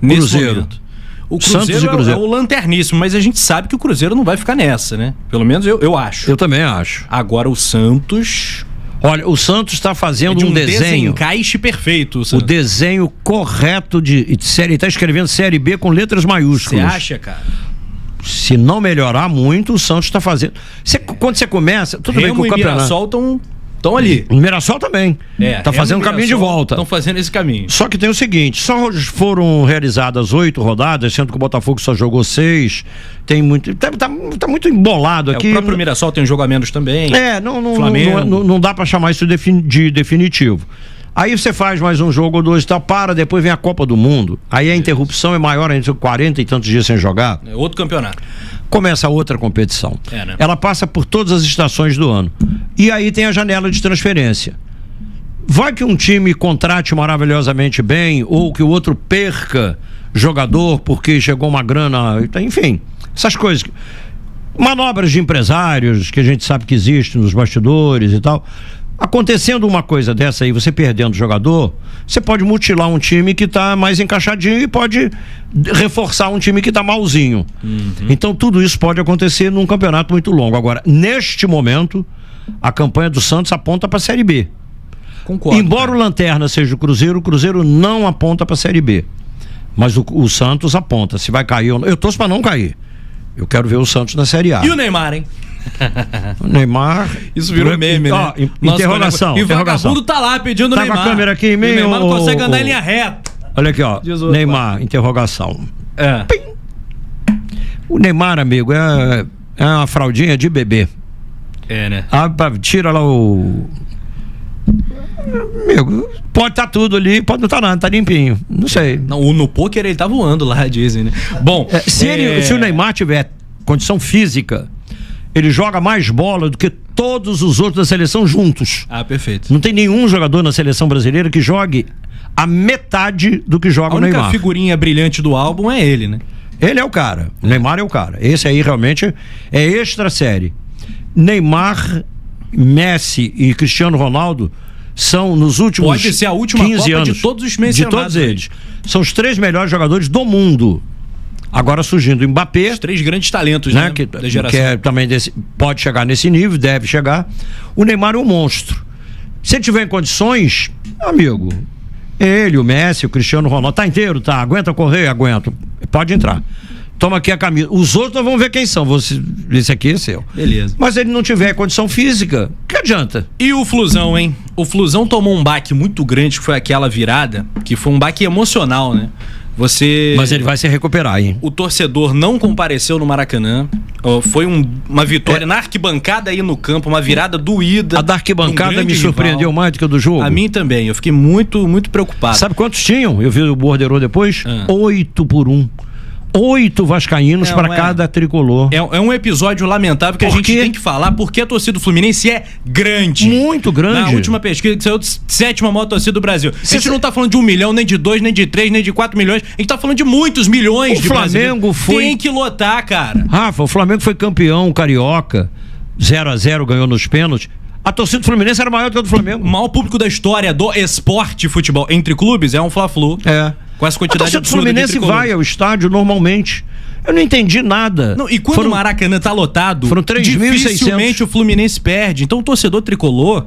nesse Cruzeiro. momento. O Cruzeiro é o lanterníssimo, mas a gente sabe que o Cruzeiro não vai ficar nessa, né? Pelo menos eu acho. Eu também acho. Agora o Santos... Olha, o Santos está fazendo um desenho... desencaixe perfeito. O desenho correto de série... Ele está escrevendo Série B com letras maiúsculas. Você acha, cara? Se não melhorar muito, o Santos está fazendo... Quando você começa... Tudo bem com o campeonato. Mirassol estão ali. O Mirassol também. Tá fazendo um caminho de volta. Estão fazendo esse caminho. Só que tem o seguinte: só foram realizadas 8 rodadas, sendo que o Botafogo só jogou 6. Tem muito. Tá muito embolado aqui. O próprio Mirassol tem um jogo a menos também. Não dá pra chamar isso de definitivo. Aí você faz mais um jogo ou dois e tal, depois vem a Copa do Mundo. Aí a interrupção é maior, entre 40 e tantos dias sem jogar. É outro campeonato. Começa outra competição. Né? Ela passa por todas as estações do ano. E aí tem a janela de transferência. Vai que um time contrate maravilhosamente bem, ou que o outro perca jogador porque chegou uma grana, enfim, essas coisas. Manobras de empresários que a gente sabe que existem nos bastidores e tal. Acontecendo uma coisa dessa aí, você perdendo jogador, você pode mutilar um time que está mais encaixadinho e pode reforçar um time que está malzinho. Então tudo isso pode acontecer num campeonato muito longo. Agora, neste momento, a campanha do Santos aponta para a Série B. Concordo. Embora o lanterna seja o Cruzeiro não aponta para a Série B. Mas o Santos aponta. Se vai cair ou não. Eu torço para não cair. Eu quero ver o Santos na Série A. E o Neymar, hein? O Neymar... Isso virou meme, né? Interrogação. E o vagabundo tá lá pedindo Neymar. Tá com a câmera aqui em mim? O Neymar não consegue andar em linha reta. Olha aqui, ó. Neymar, interrogação. Pim. O Neymar, amigo, é uma fraldinha de bebê. Né? Tira lá o... Amigo, pode estar tudo ali, pode não estar nada, tá limpinho. Não sei. Não, no pôquer ele tá voando lá, dizem, né? Bom, se o Neymar tiver condição física, ele joga mais bola do que todos os outros da seleção juntos. Perfeito. Não tem nenhum jogador na seleção brasileira que jogue a metade do que joga o Neymar. A única figurinha brilhante do álbum é ele, né? Ele é o cara. O Neymar é o cara. Esse aí realmente é extra série. Neymar, Messi e Cristiano Ronaldo são nos últimos 15 anos. Pode ser a última Copa de todos os mencionados. De todos eles. São os 3 melhores jogadores do mundo. Agora surgindo o Mbappé. Os 3 grandes talentos, né? Da geração. Que também pode chegar nesse nível, deve chegar. O Neymar é um monstro. Se ele tiver em condições, amigo, ele, o Messi, o Cristiano Ronaldo, tá inteiro? Tá. Aguenta correr? Aguenta. Pode entrar. Toma aqui a camisa. Os outros nós vamos ver quem são. Esse aqui é seu. Beleza. Mas ele não tiver condição física, que adianta? E o Flusão, hein? O Flusão tomou um baque muito grande, que foi aquela virada, que foi um baque emocional, né? Mas ele vai se recuperar, hein? O torcedor não compareceu no Maracanã. Foi uma vitória na arquibancada aí no campo, uma virada doída. A da arquibancada me surpreendeu mais do que a do jogo. A mim também. Eu fiquei muito, muito preocupado. Sabe quantos tinham? Eu vi o borderô depois. 8-1. 8 vascaínos para cada tricolor. É um episódio lamentável que a gente tem que falar, porque a torcida do Fluminense é grande. Muito grande. Na última pesquisa, que saiu de 7ª maior torcida do Brasil. A gente não tá falando de 1 milhão, nem de 2, nem de 3, nem de 4 milhões. A gente tá falando de muitos milhões de Flamengo foi... Tem que lotar, cara. Rafa, o Flamengo foi campeão carioca. 0-0, ganhou nos pênaltis. A torcida do Fluminense era maior do que a do Flamengo. O maior público da história do esporte futebol entre clubes é um Fla-Flu. Com essa quantidade de torcida do Fluminense vai ao estádio normalmente. Eu não entendi nada. E quando o Maracanã tá lotado, foram 3.600. Dificilmente o Fluminense perde. Então o torcedor tricolor,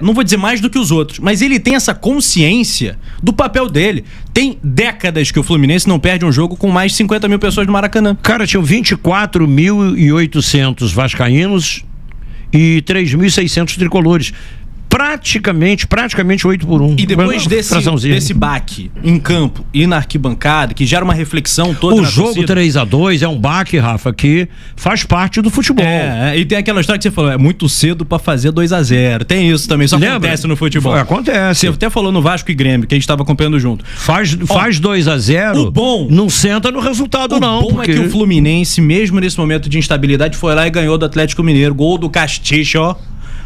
não vou dizer mais do que os outros, mas ele tem essa consciência do papel dele. Tem décadas que o Fluminense não perde um jogo com mais de 50 mil pessoas no Maracanã. Cara, tinham 24.800 vascaínos e 3.600 tricolores. Praticamente 8-1. E depois desse baque em campo e na arquibancada, que gera uma reflexão toda na torcida. O jogo 3-2 é um baque, Rafa, que faz parte do futebol. E tem aquela história que você falou, é muito cedo pra fazer 2-0. Tem isso também, isso acontece no futebol. Acontece. Você até falou no Vasco e Grêmio, que a gente tava acompanhando junto. Faz 2-0, o bom não senta no resultado não. O bom é que o Fluminense, mesmo nesse momento de instabilidade, foi lá e ganhou do Atlético Mineiro, gol do Castillo,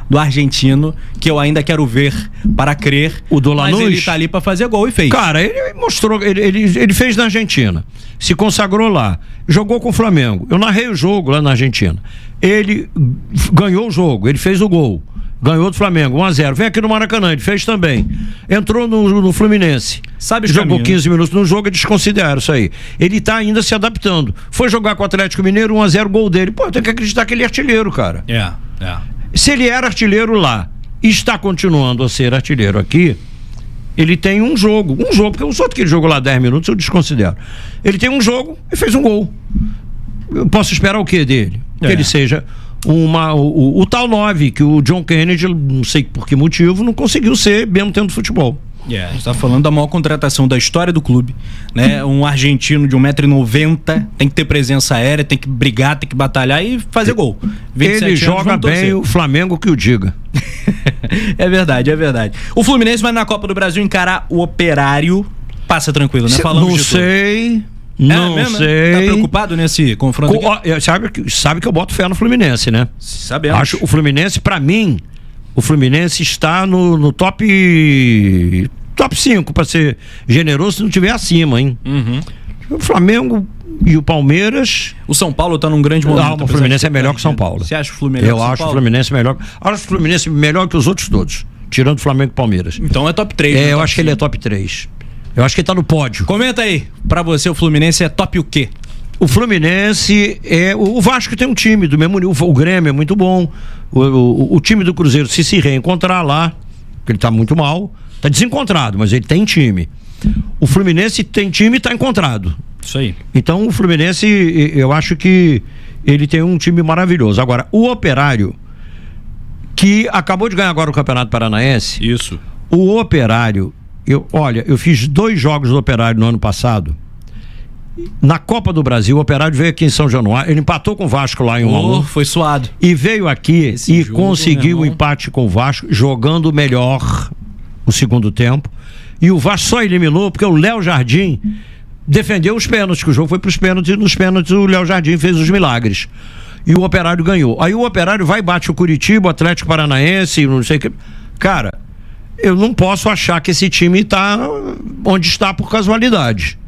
do argentino, que eu ainda quero ver para crer. O do Lanús? Mas ele tá ali para fazer gol e fez. Cara, ele mostrou, ele fez na Argentina, se consagrou lá, jogou com o Flamengo. Eu narrei o jogo lá na Argentina. Ele ganhou o jogo, ele fez o gol. Ganhou do Flamengo, 1-0. Vem aqui no Maracanã, ele fez também. Entrou no Fluminense. Jogou 15 minutos no jogo e desconsideraram isso aí. Ele tá ainda se adaptando. Foi jogar com o Atlético Mineiro, 1-0, gol dele. Pô, tem que acreditar que ele é artilheiro, cara. Se ele era artilheiro lá e está continuando a ser artilheiro aqui, ele tem um jogo, porque os outros que ele jogou lá 10 minutos eu desconsidero. Ele tem um jogo e fez um gol. Eu posso esperar o quê dele? Que ele seja o tal 9, que o John Kennedy, não sei por que motivo, não conseguiu ser mesmo tendo futebol. A gente tá falando da maior contratação da história do clube, né? Um argentino de 1,90 m, tem que ter presença aérea, tem que brigar, tem que batalhar e fazer gol. Ele joga bem, o Flamengo que o diga. É verdade. O Fluminense vai na Copa do Brasil encarar o Operário. Passa tranquilo, né? Falamos não sei. Não sei. Tá preocupado nesse confronto aqui? Sabe que eu boto fé no Fluminense, né? Sabemos. Acho o Fluminense, pra mim, o Fluminense está no top 5, para ser generoso, se não tiver acima, hein? O Flamengo e o Palmeiras. O São Paulo tá num grande momento. O Fluminense é melhor que o São Paulo. Você acha o Fluminense melhor? Eu acho o Fluminense melhor. Acho o Fluminense melhor que os outros todos, tirando o Flamengo e Palmeiras. Então é top 3. Eu acho que ele é top 3. Eu acho que ele tá no pódio. Comenta aí, pra você o Fluminense é top o quê? O Fluminense o Vasco tem um time do mesmo nível, o Grêmio é muito bom. O time do Cruzeiro, se reencontrar lá, porque ele tá muito mal, tá desencontrado, mas ele tem time. O Fluminense tem time e tá encontrado. Isso aí. Então o Fluminense, eu acho que ele tem um time maravilhoso. Agora, o Operário, que acabou de ganhar agora o Campeonato Paranaense. Isso. O Operário, eu fiz 2 jogos do Operário no ano passado. Na Copa do Brasil, o Operário veio aqui em São Januário, ele empatou com o Vasco lá em 1-1. Foi suado. E veio aqui Esse jogo, conseguiu o empate com o Vasco, jogando melhor o segundo tempo. E o Vasco só eliminou porque o Léo Jardim defendeu os pênaltis, que o jogo foi para os pênaltis, e nos pênaltis o Léo Jardim fez os milagres. E o Operário ganhou. Aí o Operário vai e bate o Curitiba, o Atlético Paranaense, não sei o que. Cara, eu não posso achar que esse time está onde está por casualidade.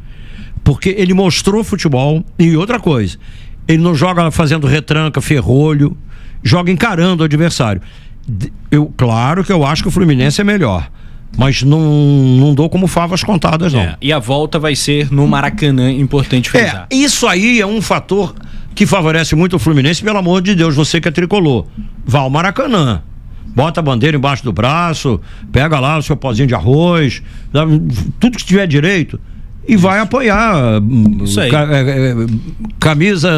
Porque ele mostrou futebol. E outra coisa, ele não joga fazendo retranca, ferrolho, joga encarando o adversário. Claro que eu acho que o Fluminense é melhor, mas não dou como favas contadas, não. E a volta vai ser no Maracanã, importante frisar. Isso aí é um fator que favorece muito o Fluminense. Pelo amor de Deus, você que é tricolor, vá ao Maracanã, bota a bandeira embaixo do braço, pega lá o seu pozinho de arroz, tudo que tiver direito, e vai apoiar. Isso aí. Camisa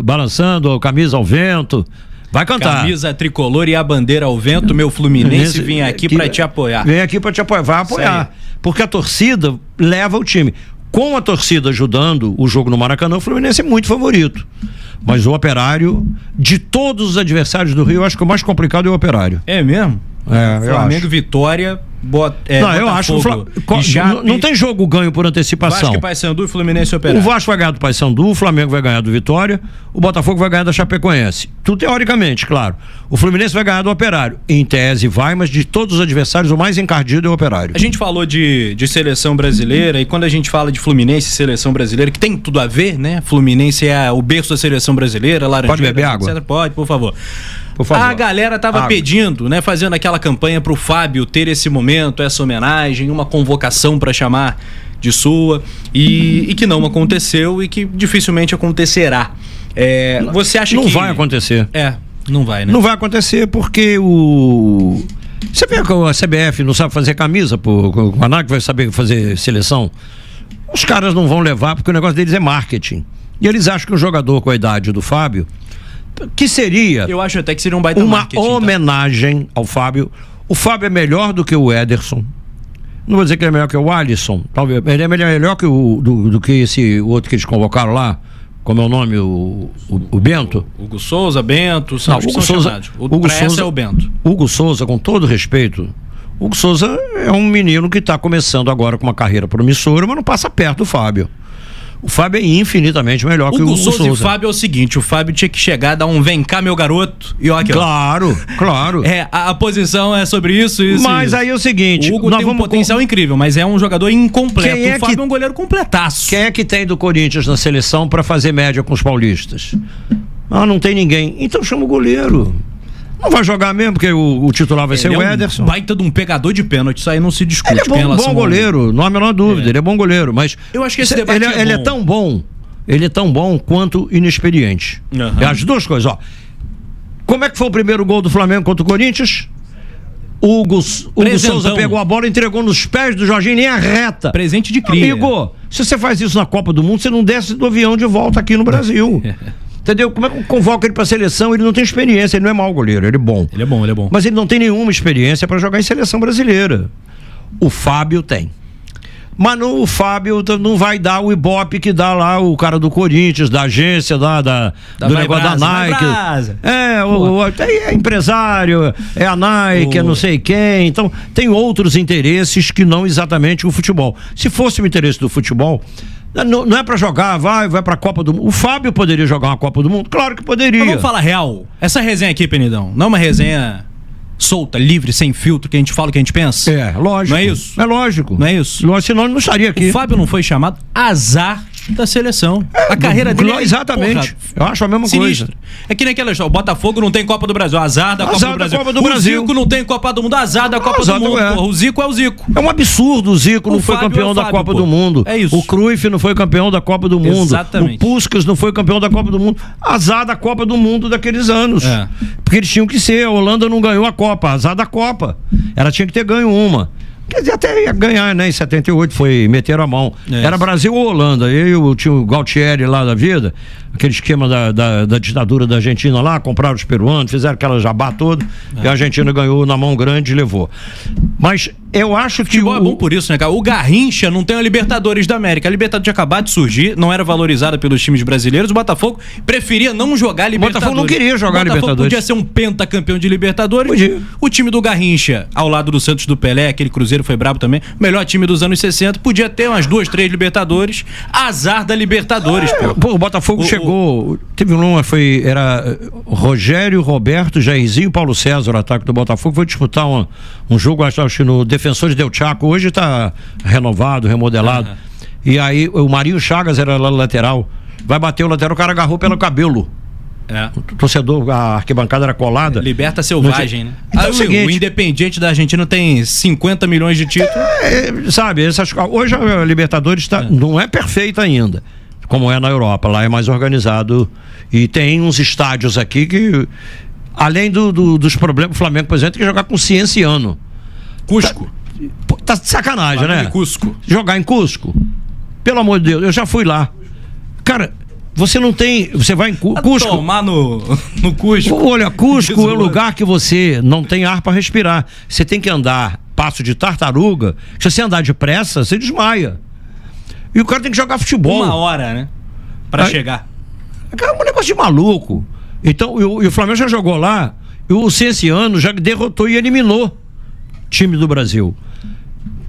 balançando, camisa ao vento. Vai cantar. Camisa tricolor e a bandeira ao vento, meu Fluminense vem aqui pra te apoiar. Vem aqui pra te apoiar, vai apoiar. Porque a torcida leva o time. Com a torcida ajudando o jogo no Maracanã, o Fluminense é muito favorito. Mas o Operário, de todos os adversários do Rio, eu acho que o mais complicado é o Operário. É mesmo? Flamengo, Vitória, eu acho que não tem jogo ganho por antecipação. Vasco e Paysandu e Fluminense e Operário. O Vasco vai ganhar do Paysandu, o Flamengo vai ganhar do Vitória, o Botafogo vai ganhar da Chapecoense. Tudo teoricamente, claro. O Fluminense vai ganhar do Operário. Em tese vai, mas de todos os adversários, o mais encardido é o Operário. A gente falou de seleção brasileira, e quando a gente fala de Fluminense e seleção brasileira, que tem tudo a ver, né? Fluminense é o berço da seleção brasileira, Laranjeira. Pode beber água? Etc. Pode, por favor. A galera tava pedindo, né, fazendo aquela campanha pro Fábio ter esse momento, essa homenagem, uma convocação para chamar de sua, e que não aconteceu e que dificilmente acontecerá. Você acha que... Não vai acontecer. Não vai, né? Não vai acontecer porque você vê que a CBF não sabe fazer camisa, o ANAC vai saber fazer seleção. Os caras não vão levar porque o negócio deles é marketing. E eles acham que um jogador com a idade do Fábio, que seria... Eu acho até que seria um baita uma marketing, homenagem ao Fábio. O Fábio é melhor do que o Ederson. Não vou dizer que ele é melhor que o Alisson. Talvez. Ele é melhor que do que esse outro que eles convocaram lá. Como é o nome? O Bento? Hugo Souza, Bento, são Hugo Souza, Hugo Souza é o Bento. Hugo Souza, com todo respeito, Hugo Souza é um menino que está começando agora com uma carreira promissora, mas não passa perto do Fábio. O Fábio é infinitamente melhor que o Hugo Souza. E o Fábio é o seguinte, o Fábio tinha que chegar, dar um vem cá, meu garoto, e ó aqui, Claro. A posição é sobre isso. Mas aí é o seguinte... O Hugo tem um potencial incrível, mas é um jogador incompleto. O Fábio é um goleiro completaço. Quem é que tem do Corinthians na seleção pra fazer média com os paulistas? Não tem ninguém. Então chama o goleiro. Não vai jogar mesmo, porque o titular vai ser o Ederson. Um baita de um pegador de pênalti, isso aí não se discute. Ele é bom goleiro, não há a menor dúvida, ele é bom goleiro, mas eu acho que esse debate ele é tão bom, quanto inexperiente. É as duas coisas, ó. Como é que foi o primeiro gol do Flamengo contra o Corinthians? O Hugo Souza pegou a bola, entregou nos pés do Jorginho, nem a reta. Presente de cria. Amigo, se você faz isso na Copa do Mundo, você não desce do avião de volta aqui no Brasil. Entendeu? Como é que convoca ele pra seleção? Ele não tem experiência, ele não é mau goleiro, ele é bom. Ele é bom. Mas ele não tem nenhuma experiência pra jogar em seleção brasileira. O Fábio tem. Mas o Fábio não vai dar o ibope que dá lá o cara do Corinthians, da agência, do negócio da Nike. É empresário, é a Nike, é não sei quem. Então, tem outros interesses que não exatamente o futebol. Se fosse o interesse do futebol, não é pra jogar, vai pra Copa do Mundo. O Fábio poderia jogar uma Copa do Mundo? Claro que poderia. Mas vamos falar real. Essa resenha aqui, Penidão, não é uma resenha solta, livre, sem filtro, que a gente fala o que a gente pensa? É, lógico. Não é isso? É lógico. Não é isso? Lógico, senão ele não estaria aqui. O Fábio não foi chamado, azar da seleção. A carreira dele exatamente. Eu acho a mesma coisa. É que nem aquela história, o Botafogo não tem Copa do Brasil, azar da Copa do Brasil. O Zico não tem Copa do Mundo, azar da Copa do Mundo. Porra, o Zico é o Zico. É um absurdo, o Zico não foi campeão da Copa do Mundo. É isso. O Cruyff não foi campeão da Copa do Mundo. Exatamente. O Puskás não foi campeão da Copa do Mundo. Azar da Copa do Mundo daqueles anos. Porque eles tinham que ser. A Holanda não ganhou a Copa, azar da Copa. Ela tinha que ter ganho uma. Quer dizer, até ia ganhar, né? Em 78 meteram a mão. Era Brasil ou Holanda. Tinha o Galtieri lá da vida. aquele esquema da ditadura da Argentina lá, compraram os peruanos, fizeram aquela jabá toda, e a Argentina ganhou na mão grande e levou. Mas eu acho que... Futebol é bom por isso, né, cara? O Garrincha não tem a Libertadores da América. A Libertadores tinha acabado de surgir, não era valorizada pelos times brasileiros. O Botafogo preferia não jogar Libertadores. O Botafogo não queria jogar Libertadores. O Botafogo podia ser um pentacampeão de Libertadores. Podia. O time do Garrincha, ao lado do Santos do Pelé, aquele Cruzeiro foi brabo também, melhor time dos anos 60, podia ter umas 2, 3 Libertadores. Azar da Libertadores, pô. O Botafogo chegou... Teve era Rogério, Roberto, Jairzinho e Paulo César, o ataque do Botafogo, foi disputar um jogo, acho que no Defensores del Chaco, hoje está renovado, remodelado. E aí o Marinho Chagas era lá lateral, vai bater o lateral, o cara agarrou pelo cabelo. O torcedor, a arquibancada era colada. Liberta selvagem, né? Então, o Independiente da Argentina tem 50 milhões de títulos. Sabe, hoje a Libertadores não é perfeita ainda, como é na Europa, lá é mais organizado e tem uns estádios aqui que, além dos problemas, o Flamengo, por exemplo, tem que jogar com Cienciano. Cusco. Tá de sacanagem, né? Cusco. Jogar em Cusco. Pelo amor de Deus, eu já fui lá. Cara, você não tem... Você vai em Cusco... Tomar no Cusco. Olha, Cusco é o lugar que você não tem ar para respirar. Você tem que andar passo de tartaruga. Se você andar depressa, você desmaia. E o cara tem que jogar futebol. 1 hora, né? Pra chegar. É um negócio de maluco. Então, e o Flamengo já jogou lá. E o Cienciano já derrotou e eliminou o time do Brasil.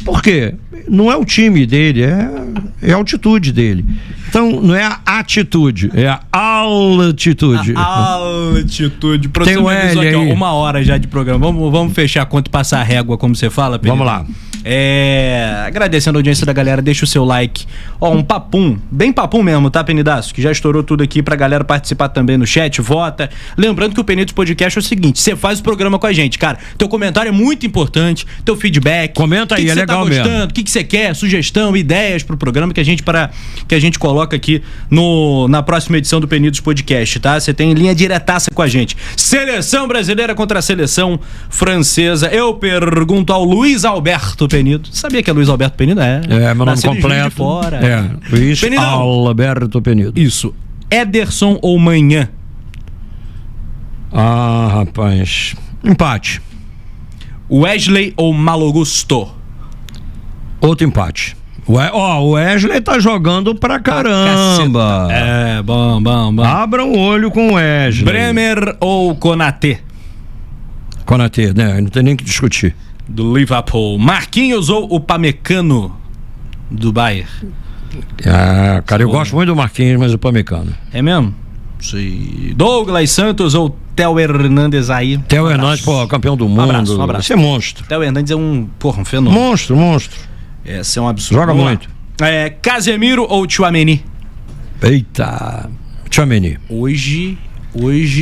Por quê? Não é o time dele, é a altitude dele. Então, não é a atitude, é a altitude. A altitude. Tem o L aqui, aí. Ó, 1 hora já de programa. Vamos fechar a conta e passar a régua, como você fala, Pedro? Vamos lá. Agradecendo a audiência da galera, deixa o seu like. Ó, um papum, bem papum mesmo, tá, Penidaço? Que já estourou tudo aqui pra galera participar também no chat, vota. Lembrando que o Penidos Podcast é o seguinte, você faz o programa com a gente, cara. Teu comentário é muito importante, teu feedback. Comenta aí, é legal mesmo. O que você quer, sugestão, ideias pro programa que a gente coloca aqui na próxima edição do Penidos Podcast, tá? Você tem linha diretaça com a gente. Seleção brasileira contra a seleção francesa. Eu pergunto ao Luiz Alberto Penido. Sabia que é Luiz Alberto Penido? Meu nome completo. De fora. Luiz Penidão. Alberto Penido. Isso. Ederson ou Manhã? Rapaz. Empate. Wesley ou Malogusto? Outro empate. O Wesley tá jogando pra caramba. Bom. Abram o olho com o Wesley. Bremer ou Konaté? Konaté, né? Não tem nem que discutir. Do Liverpool. Marquinhos ou o Pamecano do Bayern? Cara, eu gosto muito do Marquinhos, mas o Pamecano. É mesmo? Sim. Douglas Santos ou Theo Hernandes aí? Theo Hernandes, campeão do mundo. Um abraço. Esse é monstro. Theo Hernandes é um fenômeno. Monstro. Esse é um absurdo. Joga muito. Casemiro ou Tchouaméni? Eita, Tchouaméni. Hoje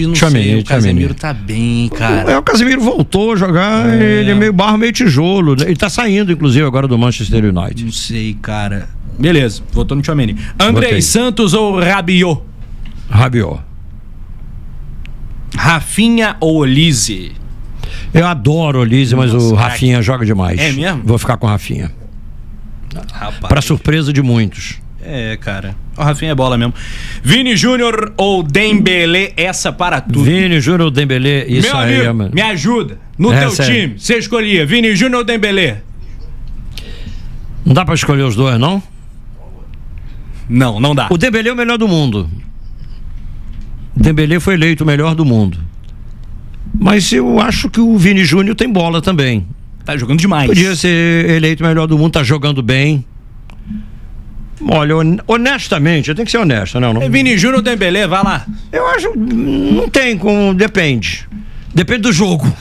não sei, o Casemiro tá bem, cara. O Casemiro voltou a jogar, ele é meio barro, meio tijolo. Ele tá saindo, inclusive, agora do Manchester United. Não sei, cara. Beleza, votou no Tchouaméni. Andrei Santos ou Rabiot? Rabiot. Rafinha ou Olise? Eu adoro o Olise, mas o Rafinha joga demais. É mesmo? Vou ficar com o Rafinha. Rapaz. Pra surpresa de muitos. Cara. O Rafinha é bola mesmo. Vini Júnior ou Dembélé? Essa para tudo. Vini Júnior ou Dembélé? Isso meu aí, amigo, me ajuda. No teu time, você escolhia Vini Júnior ou Dembélé? Não dá pra escolher os dois, não? Não dá. O Dembélé é o melhor do mundo. O Dembélé foi eleito o melhor do mundo. Mas eu acho que o Vini Júnior tem bola também. Tá jogando demais. Podia ser eleito o melhor do mundo, tá jogando bem. Olha, honestamente, eu tenho que ser honesto, não? Vini Júnior ou Dembélé, vai lá. Eu acho, não tem como, depende. Depende do jogo.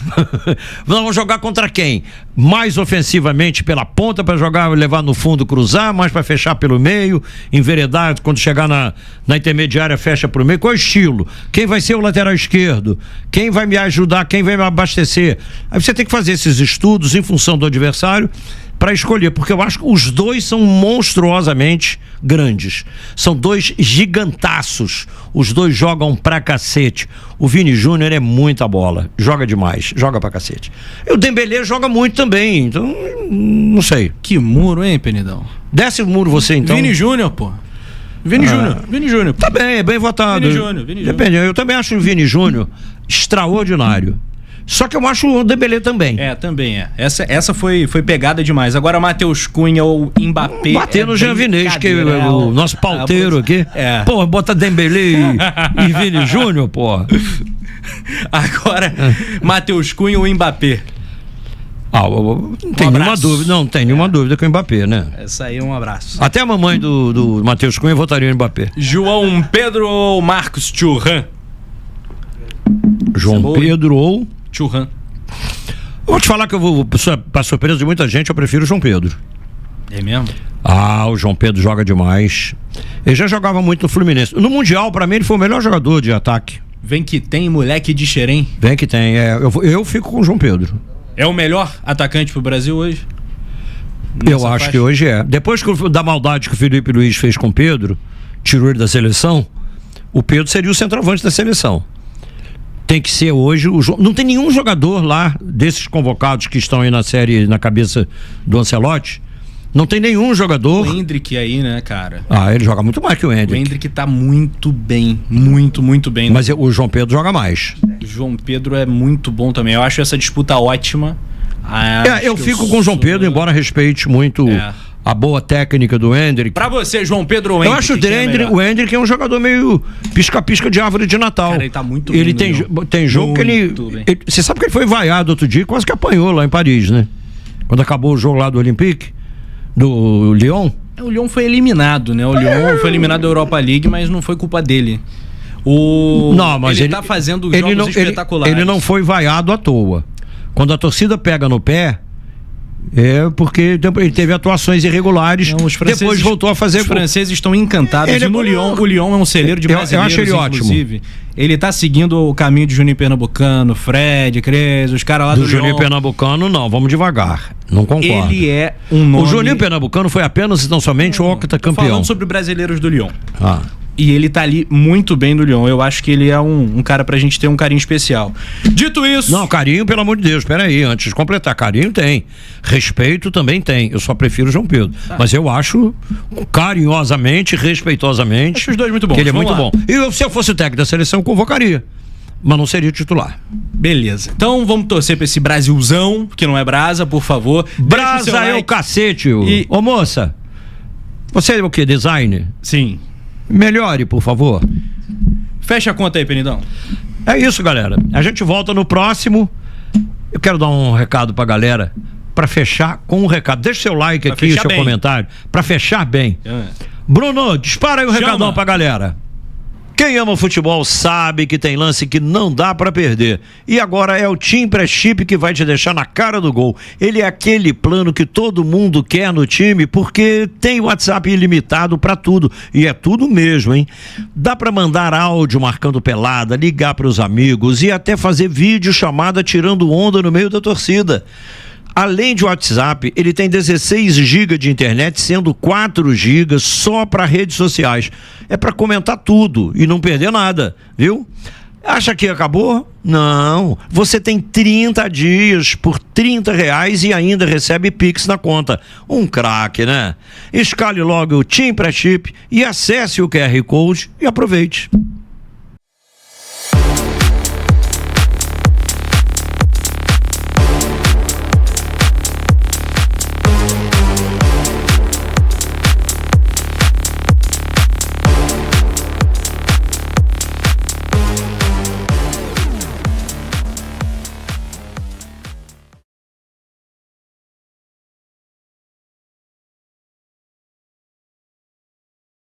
Vamos jogar contra quem? Mais ofensivamente pela ponta para jogar, levar no fundo, cruzar, mais para fechar pelo meio, enveredar, quando chegar na intermediária fecha pro meio. Qual é o estilo? Quem vai ser o lateral esquerdo? Quem vai me ajudar? Quem vai me abastecer? Aí você tem que fazer esses estudos em função do adversário para escolher, porque eu acho que os dois são monstruosamente grandes. São dois gigantaços. Os dois jogam pra cacete. O Vini Júnior é muita bola. Joga demais. Joga pra cacete. E o Dembélé joga muito também. Então, não sei. Que muro, hein, Penidão? Desce o muro você, então. Vini Júnior, pô. Vini Júnior. Vini Júnior. Tá bem, é bem votado. Vini Júnior. Depende, eu também acho o Vini Júnior extraordinário. Só que eu acho o Dembélé também. Também é. Essa foi pegada demais. Agora Matheus Cunha ou Mbappé. Bater no Jean Vinês, que é o nosso pauteiro aqui. Pô, bota Dembélé e Vini Júnior, pô. Agora, Matheus Cunha ou Mbappé? Não tem nenhuma dúvida. Não tem nenhuma dúvida com o Mbappé, né? Essa aí é um abraço. Até a mamãe do Matheus Cunha votaria no Mbappé. João Pedro ou Marcos Thuram? João Pedro ou Thuram. Vou te falar que eu vou, para surpresa de muita gente, eu prefiro o João Pedro. É mesmo? O João Pedro joga demais. Ele já jogava muito no Fluminense. No Mundial, pra mim, ele foi o melhor jogador de ataque. Vem que tem, moleque de Xerém. Vem que tem. Eu fico com o João Pedro. É o melhor atacante pro Brasil hoje? Eu acho que hoje é. Depois da maldade que o Felipe Luiz fez com o Pedro, tirou ele da seleção, o Pedro seria o centroavante da seleção. Tem que ser hoje não tem nenhum jogador lá desses convocados que estão aí na série, na cabeça do Ancelotti. Não tem nenhum jogador. O Endrick aí, né, cara? Ele joga muito mais que o Endrick. O Endrick tá muito bem. Muito bem. Mas o João Pedro joga mais. O João Pedro é muito bom também. Eu acho essa disputa ótima. Eu fico com o João Pedro, embora respeite muito a boa técnica do Endrick. Pra você, João Pedro ou Endrick? Eu acho o Endrick é um jogador meio pisca-pisca de árvore de Natal. Cara, ele tá muito bem. Tem jogo que ele... Você sabe que ele foi vaiado outro dia, quase que apanhou lá em Paris, né? Quando acabou o jogo lá do Olympique, do Lyon. O Lyon foi eliminado, né? O Lyon foi eliminado da Europa League, mas não foi culpa dele. Mas ele tá fazendo jogos espetaculares. Ele não foi vaiado à toa. Quando a torcida pega no pé, porque ele teve atuações irregulares, depois voltou a fazer... Os franceses estão encantados. O Lyon é um celeiro de brasileiros, eu acho ele inclusive. Ótimo. Ele tá seguindo o caminho de Juninho Pernambucano, Fred, Cres, os caras lá do Juninho Pernambucano, não, vamos devagar. Não concordo. Ele é um nome... O Juninho Pernambucano foi apenas e tão somente o octacampeão. Falando sobre brasileiros do Lyon. E ele tá ali muito bem no Lyon. Eu acho que ele é um cara pra gente ter um carinho especial. Dito isso... Não, carinho, pelo amor de Deus, peraí, antes de completar, carinho tem. Respeito também tem. Eu só prefiro o João Pedro. Mas eu acho carinhosamente, respeitosamente... Acho os dois muito bons. Que ele é muito bom. E se eu fosse o técnico da seleção, eu convocaria. Mas não seria titular. Beleza. Então vamos torcer pra esse Brasilzão, que não é brasa, por favor. Brasa é o cacete. Ô moça, você é o quê? Designer? Sim. Melhore, por favor. Fecha a conta aí, Penidão. É isso, galera. A gente volta no próximo. Eu quero dar um recado pra galera, pra fechar com um recado. Deixa seu like aqui, o seu comentário, pra fechar bem. Bruno, dispara aí o recadão pra galera. Quem ama o futebol sabe que tem lance que não dá pra perder. E agora é o TIM Pré-Chip que vai te deixar na cara do gol. Ele é aquele plano que todo mundo quer no time porque tem WhatsApp ilimitado pra tudo. E é tudo mesmo, hein? Dá pra mandar áudio marcando pelada, ligar pros amigos e até fazer vídeo chamada tirando onda no meio da torcida. Além de WhatsApp, ele tem 16 GB de internet, sendo 4 GB só para redes sociais. É para comentar tudo e não perder nada, viu? Acha que acabou? Não. Você tem 30 dias por R$30 e ainda recebe Pix na conta. Um craque, né? Escale logo o TIM Pré-Chip e acesse o QR Code e aproveite.